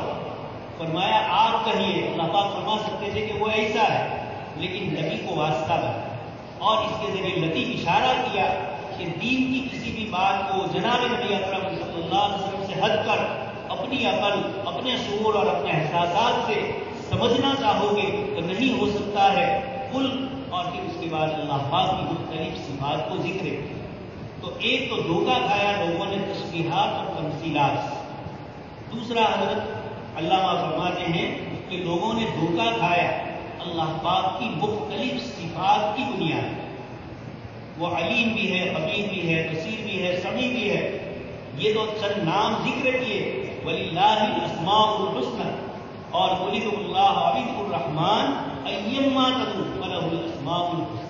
فرمایا آپ کہیے. اللہ پاک فرما سکتے تھے کہ وہ ایسا ہے، لیکن نبی کو واسطہ بنا اور اس کے ذریعے لطیف اشارہ کیا کہ دین کی کسی بھی بات کو جناب نبی اکرم صلی اللہ علیہ وسلم سے ہٹ کر اپنی عقل، اپنے شعور اور اپنے احساسات سے سمجھنا چاہو گے تو نہیں ہو سکتا ہے. قل. اور پھر اس کے بعد اللہ پاک کی مختلف صفات کو ذکر کیا. تو ایک تو دھوکہ کھایا لوگوں نے تشبیہات اور تمثیلات سے. دوسرا حضرت علامہ فرماتے ہیں کہ لوگوں نے دھوکہ کھایا اللہ پاک کی مختلف صفات کی بنیاد. وہ علیم بھی ہے، خبیر بھی ہے، بصیر بھی ہے، سمیع بھی ہے. یہ تو چند نام ذکر کیے. وَلِلَّهِ الْأَسْمَاءُ الْحُسْنَى اور قُلِ ادعوا اللَّهَ أَوِ ادعوا الرَّحْمَٰنَ أَيَّمَّا تَدْعُوا فَلَهُ الْأَسْمَاءُ الْحُسْنَى.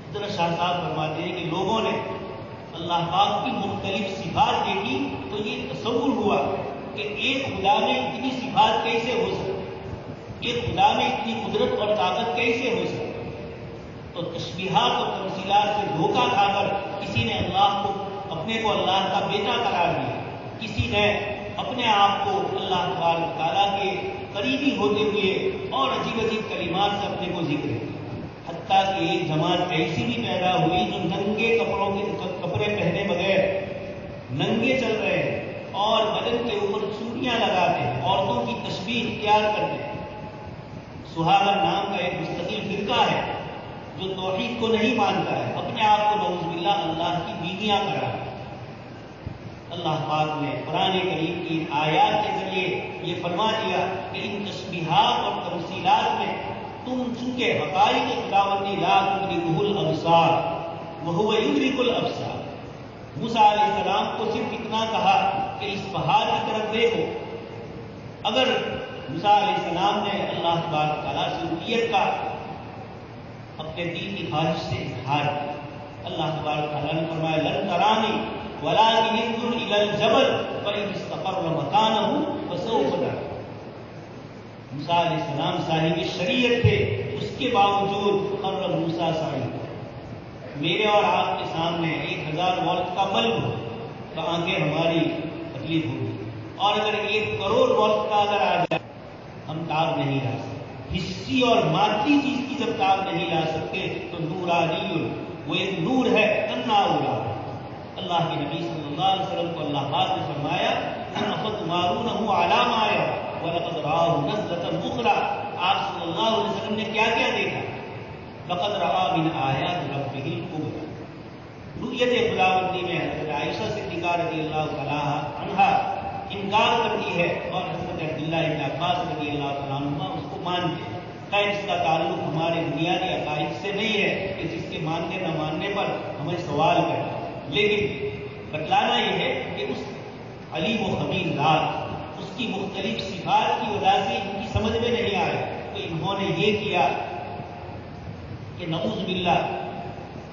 حضرت شاہ صاحب فرماتے ہیں کہ لوگوں نے اللہ پاک کی مختلف صفات دیکھی تو یہ تصور ہوا کہ ایک خدا میں اتنی صفات کیسے ہو سکتی، ایک خدا میں اتنی قدرت اور طاقت کیسے ہو سکتی. تو تشبیہات اور تمثیلات سے دھوکہ کھا کر کسی نے اللہ کو، اپنے کو اللہ کا بیٹا قرار دیا، کسی نے اپنے آپ کو اللہ تبارک تعالیٰ کے قریبی ہوتے ہوئے اور عجیب عجیب کلمات سے اپنے کو ذکر کیا. حتیٰ کہ ایک جماعت ایسی بھی پیدا ہوئی جو ننگے کپڑے پہنے بغیر ننگے چل رہے ہیں اور بدن کے اوپر چوڑیاں لگاتے ہیں، عورتوں کی تشبیہ اختیار کرتے ہیں. سہاگن نام کا ایک مستقل فرقہ ہے جو توحید کو نہیں مانتا ہے، اپنے آپ کو نعوذ باللہ اللہ کی بیویاں قرار دیتا ہے. اللہ پاک نے قرآن کریم کی آیات کے ذریعے یہ فرما دیا کہ ان تشبیہات اور تمثیلات میں تم چونکہ حقائق خداوندی لا تدرکہ الابصار وہو یدرک الابصار. موسیٰ علیہ السلام کو صرف اتنا کہا کہ اس پہاڑ کی طرف دیکھو. اگر موسیٰ علیہ السلام نے اللہ تبارک تعالیٰ سے رؤیت کا اپنے دل کی خواہش سے اظہار کیا، اللہ تبارک تعالیٰ نے فرمایا لن ترانی ولكن انظر الى الجبل فإن استقر مكانه فسوف ترى. موسیٰ علیہ السلام صاحب شریعت تھے، اس کے باوجود خر موسیٰ صاحب. میرے اور آپ کے سامنے 1000 واٹ کا بلب ہو تو آنکھیں ہماری تکلیف ہوگی، اور اگر 1 کروڑ واٹ کا اگر آ جائے ہم تاب نہیں لا سکتے. حصی اور مادی چیز کی جب تاب نہیں لا سکتے تو نورانی، وہ ایک نور ہے انا اورا. اللہ کے نبی صلی اللہ علیہ وسلم کو اللہ پاک نے فرمایا افتمارونہ علی ما یری ولقد رآہ نزلۃ اخری. آپ صلی اللہ علیہ وسلم نے کیا کیا دیکھا؟ لقد رآ من آیات ربہ الکبری. رؤیت خداوندی میں حضرت عائشہ صدیقہ رضی اللہ تعالیٰ عنہا انکار کرتی ہے اور حضرت عبداللہ بن عباس رضی اللہ تعالیٰ عنہ اس کو مانتے ہیں. خیر اس کا تعلق ہمارے بنیادی عقائد سے نہیں ہے کہ جس کے ماننے نہ ماننے پر ہمیں سوال کریں، لیکن بتلانا یہ ہے کہ اس علیم و خبیر ذات، اس کی مختلف صفات کی وجہ سے ان کی سمجھ میں نہیں آئے تو انہوں نے یہ کیا کہ نعوذ باللہ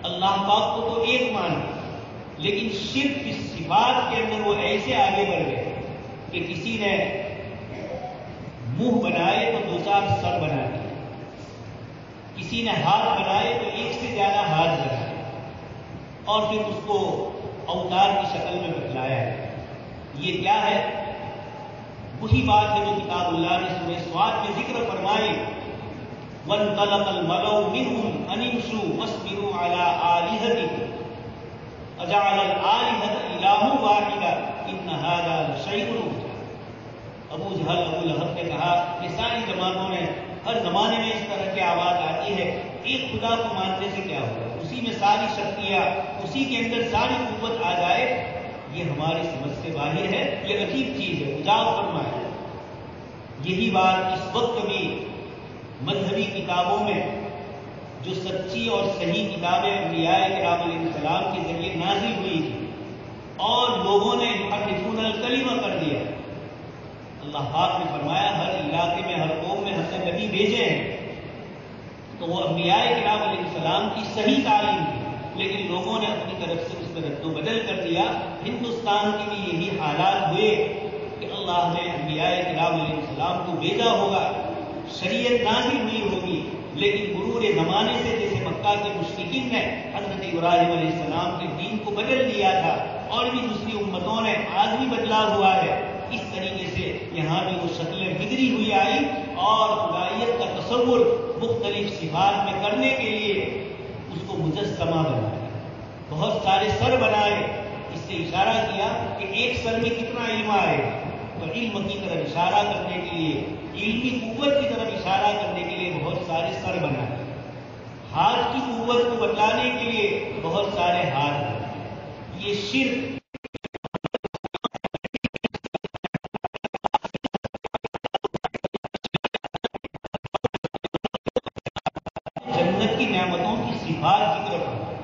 اللہ پاک کو تو ایک مان، لیکن شرک اس صفات کے اندر وہ ایسے آگے بڑھ گئے کہ کسی نے منہ بنائے تو 2-4 سر بنا دیے، کسی نے ہاتھ بنائے تو 1 سے زیادہ ہاتھ بنائے اور پھر اس کو اوتار کی شکل میں بتلایا ہے. یہ کیا ہے؟ وہی بات ہے جو کتاب اللہ نے سورہ صاد میں ذکر فرمائی وَانْطَلَقَ الْمَلَأُ مِنْهُمْ أَنِ امْشُوا وَاصْبِرُوا عَلَىٰ آلِهَتِكُمْ أَجَعَلَ الْآلِهَةَ إِلَٰهًا وَاحِدًا إِنَّ هَٰذَا لَشَيْءٌ عُجَابٌ. ابو جہل ابو لہب نے کہا کہ ساری زمانوں میں ہر زمانے میں اس طرح کی آواز آتی ہے، ایک خدا کو ماننے سے کیا ہوگا، اسی اسی میں ساری شکتیاں، اسی کے اندر ساری قوت آ جائے، یہ ہماری سمجھ سے باہر ہے، یہ عجیب چیز ہے، اجاگر فرمایا۔ یہی بات اس وقت بھی مذہبی کتابوں میں جو سچی اور صحیح کتابیں انبیاء کرام علیہ السلام کے ذریعے نازل ہوئی تھی اور لوگوں نے یحرفون الکلمہ کر دیا۔ اللہ پاک نے فرمایا ہر علاقے میں، ہر قوم میں ہم نے نبی بھیجے ہیں، تو وہ انبیاء کرام علیہ السلام کی صحیح تعلیم تھی، لیکن لوگوں نے اپنی طرف سے اس میں رد و بدل کر دیا۔ ہندوستان کی بھی یہی حالات ہوئے کہ اللہ نے انبیاء کرام علیہ السلام کو بھیجا ہوگا، شریعت نازل ہوئی ہوگی، لیکن مرور زمانے سے جیسے مکہ کے مشرکین نے حضرت ابراہیم علیہ السلام کے دین کو بدل دیا تھا، اور بھی دوسری امتوں نے آج بھی بدلا ہوا ہے، اس طریقے سے یہاں بھی وہ شکلیں بگڑی ہوئی آئی اور خدائیت کا تصور مختلف صفات میں کرنے کے لیے اس کو مجسمہ بنایا، بہت سارے سر بنائے، اس سے اشارہ کیا کہ ایک سر میں کتنا علم آئے، تو علم کی طرف اشارہ کرنے کے لیے، علمی قوت کی طرف اشارہ کرنے کے لیے بہت سارے سر بنائے، ہاتھ کی قوت کو بتلانے کے لیے بہت سارے ہاتھ بنائے۔ یہ شرک جنت کی نعمتوں کی صفات ذکر فرمائی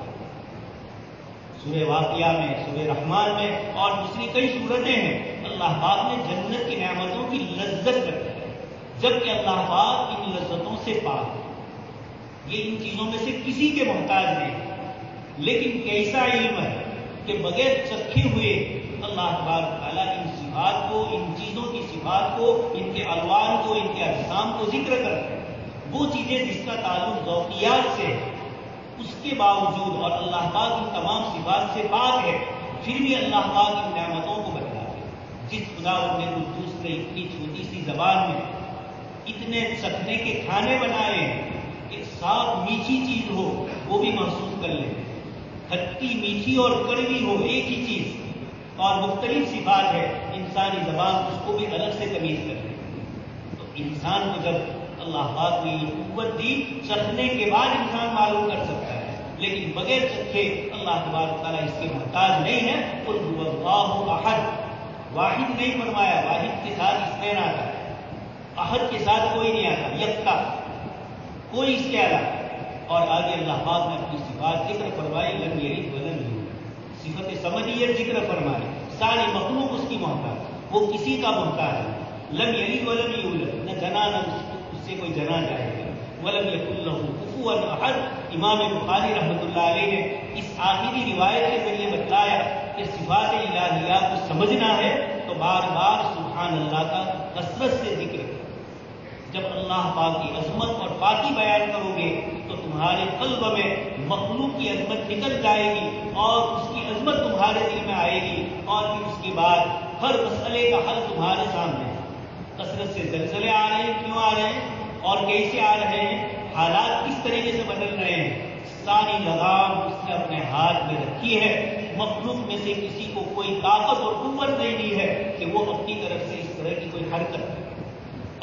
سورہ واقعہ میں، سورہ رحمان میں اور دوسری کئی صورتیں ہیں، اللہ پاک نے جنت کی نعمتوں کی لذت رکھی ہے، جبکہ اللہ پاک ان لذتوں سے پاک ہے، یہ ان چیزوں میں سے کسی کے محتاج نہیں، لیکن کیسا علم ہے کہ بغیر چکھے ہوئے اللہ تبارک تعالیٰ ان صفات کو، ان چیزوں کی صفات کو، ان کے الوان کو، ان کے اجسام کو ذکر کرتے ہیں، وہ چیزیں جس کا تعلق ذوقیات سے ہے، اس کے باوجود، اور اللہ پاک ان تمام صفات سے پاک ہے، پھر بھی اللہ پاک ان نعمتوں کو بتلاتے ہیں۔ جس خدا اپنے قدوس نے اتنی چھوٹی سی زبان میں اتنے چکھنے کے کھانے بنائے ہیں کہ صاف میٹھی چیز ہو وہ بھی محسوس کر لیں، کھٹی میٹھی اور کڑوی ہو ایک ہی چیز، اور مختلف صفات ہے، انسانی زبان اس کو بھی الگ سے تمیز کر لے، تو انسان کو جب اللہ پاک نے یہ قوت دی، چکھنے کے بعد انسان معلوم کر سکتا ہے، لیکن بغیر چکھے اللہ تبارک تعالیٰ اس کے محتاج نہیں ہے۔ قل هو اللہ احد، واحد نہیں فرمایا، واحد کے ساتھ اثنین آتا ہے، احد کے ساتھ کوئی نہیں آتا، یکتا، کوئی اس کے علاوہ، اور آگے اللہ پاک نے اپنی صفات ذکر فرمائی، لم یلد ولم یولد، صفت سمدیت ذکر فرمائی، ساری مخلوق اس کی محتاج، وہ کسی کا محتاج ہے، لم یلد ولم یولد، نہ جنا نہ اس سے کوئی جنا جائے گا، ولم یکن لہ کفوا احد۔ امام بخاری رحمۃ اللہ علیہ نے اس آخری روایت کے ذریعے بتلایا کہ صفات الہیہ کو سمجھنا ہے تو بار بار سبحان اللہ کا کثرت سے ذکر کرو، جب اللہ پاک کی عظمت اور پاکی بیان کرو گے تو تمہارے قلب میں مخلوق کی عظمت نکل جائے گی اور اس کی عظمت تمہارے دل میں آئے گی، اور پھر اس کے بعد ہر مسئلے کا حل تمہارے سامنے۔ کثرت سے زلزلے آ رہے ہیں، کیوں آ رہے ہیں اور کیسے آ رہے ہیں، حالات کس طریقے سے بدل رہے ہیں، ساری لگام اس نے اپنے ہاتھ میں رکھی ہے، مخلوق میں سے کسی کو کوئی طاقت اور قوت نہیں دی ہے کہ وہ اپنی طرف سے اس طرح کی کوئی حرکت کرے۔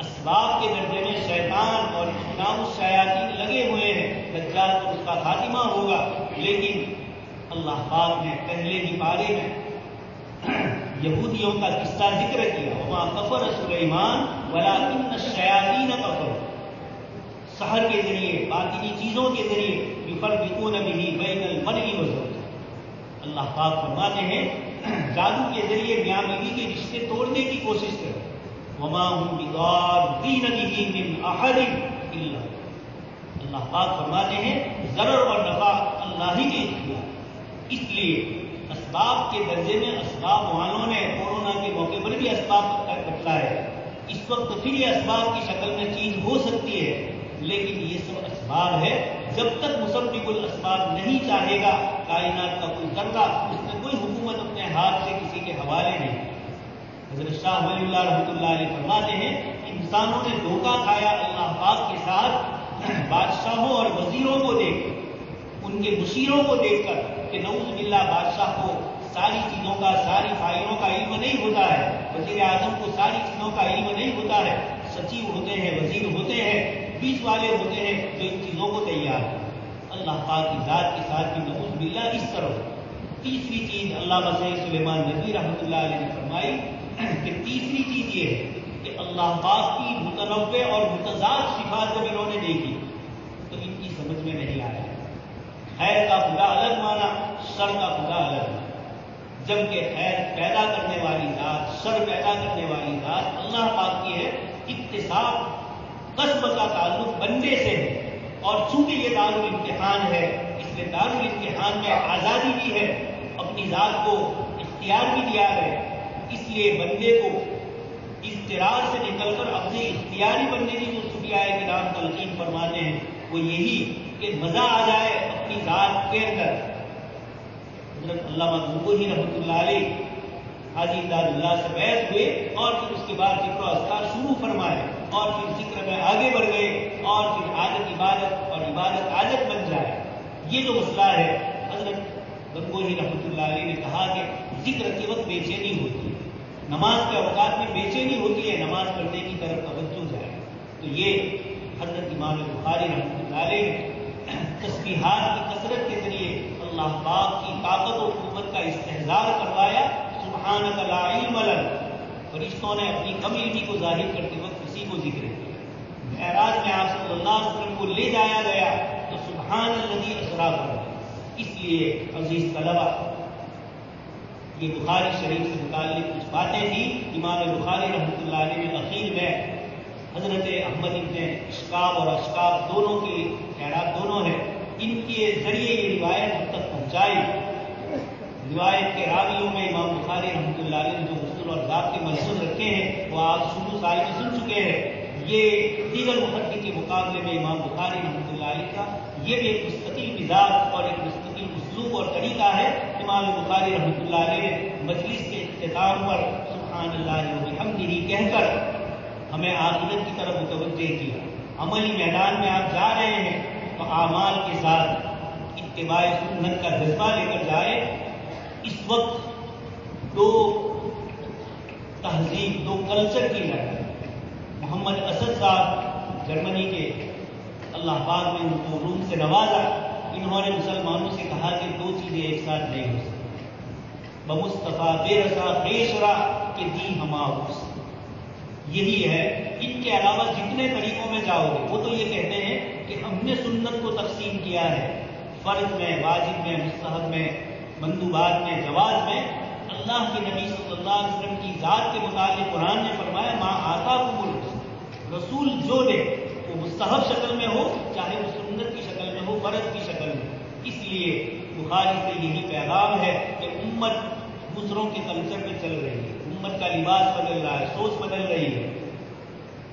اسباب کے درجے میں شیطان اور اجتناب الشیاطین لگے ہوئے ہیں، دجال کو اس کا خاتمہ ہوگا، لیکن اللہ پاک نے پہلے ہی پارے میں یہودیوں کا قصہ ذکر کیا، وما کفر سلیمان ولکن الشیاطین کفروا، سحر کے ذریعے، باطنی چیزوں کے ذریعے، یفرقون بہ بین المرء وزوجہ، اللہ پاک فرماتے ہیں جادو کے ذریعے میاں بیوی کے رشتے توڑنے کی کوشش کریں، وما هم بضارین بہ من احد الا، اللہ پاک فرماتے ہیں ضرر اور نفع اللہ ہی کے اختیار، اس لیے اسباب کے درجے میں اسباب والوں نے کورونا کے موقع پر بھی اسباب بتلائے، اس وقت پھر یہ اسباب کی شکل میں چیز ہو سکتی ہے، لیکن یہ سب اسباب ہے، جب تک مسبب الاسباب نہیں چاہے گا کائنات کا کوئی ذرہ، اس میں کوئی حکومت اپنے ہاتھ سے کسی کے حوالے نہیں۔ حضرت شاہ ولی اللہ رحمۃ اللہ علیہ فرماتے ہیں انسانوں نے دھوکہ کھایا اللہ پاک کے ساتھ بادشاہوں اور وزیروں کو دیکھ کر، ان کے مشیروں کو دیکھ کر کہ نعوذ باللہ بادشاہ کو ساری چیزوں کا، ساری فائلوں کا علم نہیں ہوتا ہے، وزیر اعظم کو ساری چیزوں کا علم نہیں ہوتا ہے، سچیو ہوتے ہیں، وزیر ہوتے ہیں، بیچ والے ہوتے ہیں جو ان چیزوں کو تیار ہیں، اللہ پاک کی ذات کے ساتھ بھی نعوذ باللہ اس طرح. تیسری چیز علامہ سید سلیمان ندوی رحمۃ اللہ علیہ نے فرمائی کہ تیسری چیز یہ ہے کہ اللہ پاک کی متنوع اور متضاد صفات جب انہوں نے دیکھی تو ان کی سمجھ میں نہیں آیا. خیر کا خدا الگ مانا، شر کا خدا الگ مانا. جبکہ خیر پیدا کرنے والی ذات، شر پیدا کرنے والی ذات اللہ پاک کی ہے. اتصاب قسم کا تعلق بندے سے ہے، اور چونکہ یہ دارالامتحان ہے اس لیے دارالامتحان میں آزادی بھی ہے، اپنی ذات کو اختیار بھی دیا ہے. اس لیے بندے کو اضطرار سے نکل کر اپنے اختیاری بننے کی جو صوفیاء کرام تلقین فرماتے ہیں وہ یہی کہ مزہ آ جائے اپنی ذات کے اندر. حضرت علامہ گنگوہی رحمۃ اللہ علیہ حاجی امداد اللہ سے بیعت ہوئے اور پھر اس کے بعد ذکر و اذکار شروع فرمائے اور پھر ذکر میں آگے بڑھ گئے اور پھر عادت عبادت اور عبادت عادت بن جائے. یہ جو مسئلہ ہے حضرت گنگوہی رحمۃ اللہ علیہ نے کہا کہ ذکر کے وقت بے چینی ہوتی ہے، نماز کے اوقات میں بے چینی ہوتی ہے، نماز پڑھنے کی طرف توجہ جائے. تو یہ حضرت امام بخاری رحمۃ اللہ علیہ تسبیحات کی کثرت کے ذریعے اللہ پاک کی طاقت و قوت کا استحضار کروایا. سبحانک لا علم لنا، فرشتوں نے اپنی کم علمی کو ظاہر کرتے وقت اسی کو ذکر کیا. معراج میں آپ صلی اللہ علیہ وسلم کو لے جایا گیا تو سبحان الذی اسریٰ پڑھا. اس لیے عزیز طلبہ یہ بخاری شریف سے متعلق کچھ باتیں تھیں. امام بخاری رحمۃ اللہ علیہ نے اخیر میں حضرت احمد ابن اشکاب اور اشکاب دونوں کی خیرات دونوں ہیں، ان کے ذریعے یہ روایت ہم تک پہنچائی. روایت کے راویوں میں امام بخاری رحمۃ اللہ علیہ نے جو غسل اور ذات کے ملفوظ رکھے ہیں وہ آپ شروع سال میں سن چکے ہیں. یہ دیگر محدث کے مقابلے میں امام بخاری رحمۃ اللہ علیہ کا یہ بھی ایک مستقل مزاج اور ایک مستقل اسلوب اور طریقہ ہے. امام بخاری رحمۃ اللہ علیہ نے مجلس کے اختتام پر سبحان اللہ وبحمدہ کہہ کر ہمیں آخرت کی طرف متوجہ کیا. عملی میدان میں آپ جا رہے ہیں تو اعمال کے ساتھ اتباع سنت کا جذبہ لے کر جائے. اس وقت دو تہذیب، دو کلچر کی لڑائی. محمد اسد صاحب جرمنی کے، اللہ پاک نے ان کو علوم سے نوازا. انہوں نے مسلمانوں سے کہا کہ دو چیزیں ایک ساتھ نہیں ہو سکتی، بمصطفیٰ بے رسا خیشرا کہ دی ہما اس. یہی ہے. ان کے علاوہ جتنے طریقوں میں جاؤ گے وہ تو یہ کہتے ہیں کہ ہم نے سنت کو تقسیم کیا ہے فرض میں، واجب میں، مستحب میں، مندوبات میں، جواز میں. اللہ کے نبی صلی اللہ علیہ وسلم کی ذات کے متعلق قرآن نے فرمایا ما آتاکم الرسول، رسول جو دے وہ مستحب شکل میں ہو چاہے وہ سنت کی شکل میں ہو، فرض کی شکل میں. اس لیے بخاری سے یہی پیغام ہے کہ امت دوسروں کے کلچر میں چل رہی ہے، امت کا لباس بدل رہا ہے، سوچ بدل رہی ہے.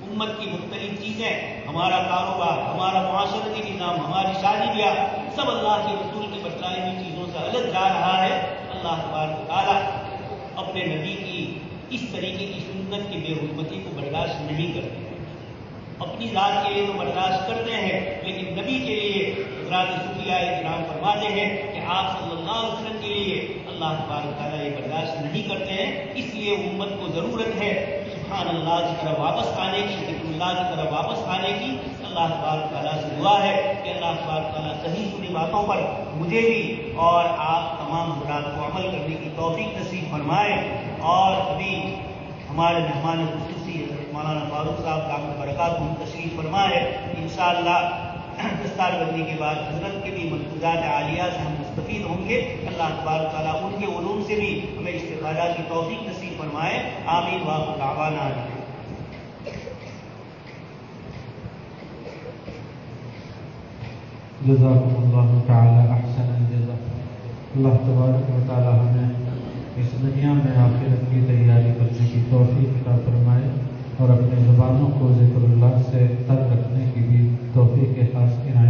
امت کی مختلف چیزیں، ہمارا کاروبار، ہمارا معاشرتی نظام، ہماری شادی بیاہ سب اللہ کے رسول کی بتلائی ہوئی چیزوں سے الگ جا رہا ہے. اللہ تبارک و تعالیٰ اپنے نبی کی اس طریقے کی سنت کی بے حرمتی کو برداشت نہیں کرتے. اپنی ذات کے لیے تو برداشت کرتے ہیں لیکن نبی کے لیے حضرات صوفیاء کرام فرماتے ہیں کہ آپ صلی اللہ علیہ وسلم کے لیے اللہ تبارک و تعالیٰ یہ برداشت نہیں کرتے ہیں. اس لیے امت کو ضرورت ہے سبحان اللہ کی طرف واپس آنے کی، ذکر اللہ کی طرف واپس آنے کی. اللہ تبارک تعالیٰ سے دعا ہے کہ اللہ تبارک تعالیٰ صحیح سنی باتوں پر مجھے بھی اور آپ تمام حضرات کو عمل کرنے کی توفیق نصیب فرمائے. اور ابھی ہمارے مہمان خصوصی حضرت مولانا فاروق صاحب دامت برکاتہ تشریف فرمائے. انشاءاللہ دستار بندی کے بعد حضرت کے بھی ملفوظات عالیہ سے ہم مستفید ہوں گے. اللہ تبارک تعالیٰ ان کے علوم سے بھی ہمیں استفادہ کی توفیق نصیب فرمائے. آمین وآخر دعوانا. جزاکم اللہ تعالی احسن الجزا. اللہ تبارک و تعالی ہمیں اس دنیا میں آخرت کی تیاری کرنے کی توفیق عطا فرمائے اور اپنے زبانوں کو ذکر اللہ سے تر رکھنے کی بھی توفیق خاص عنایت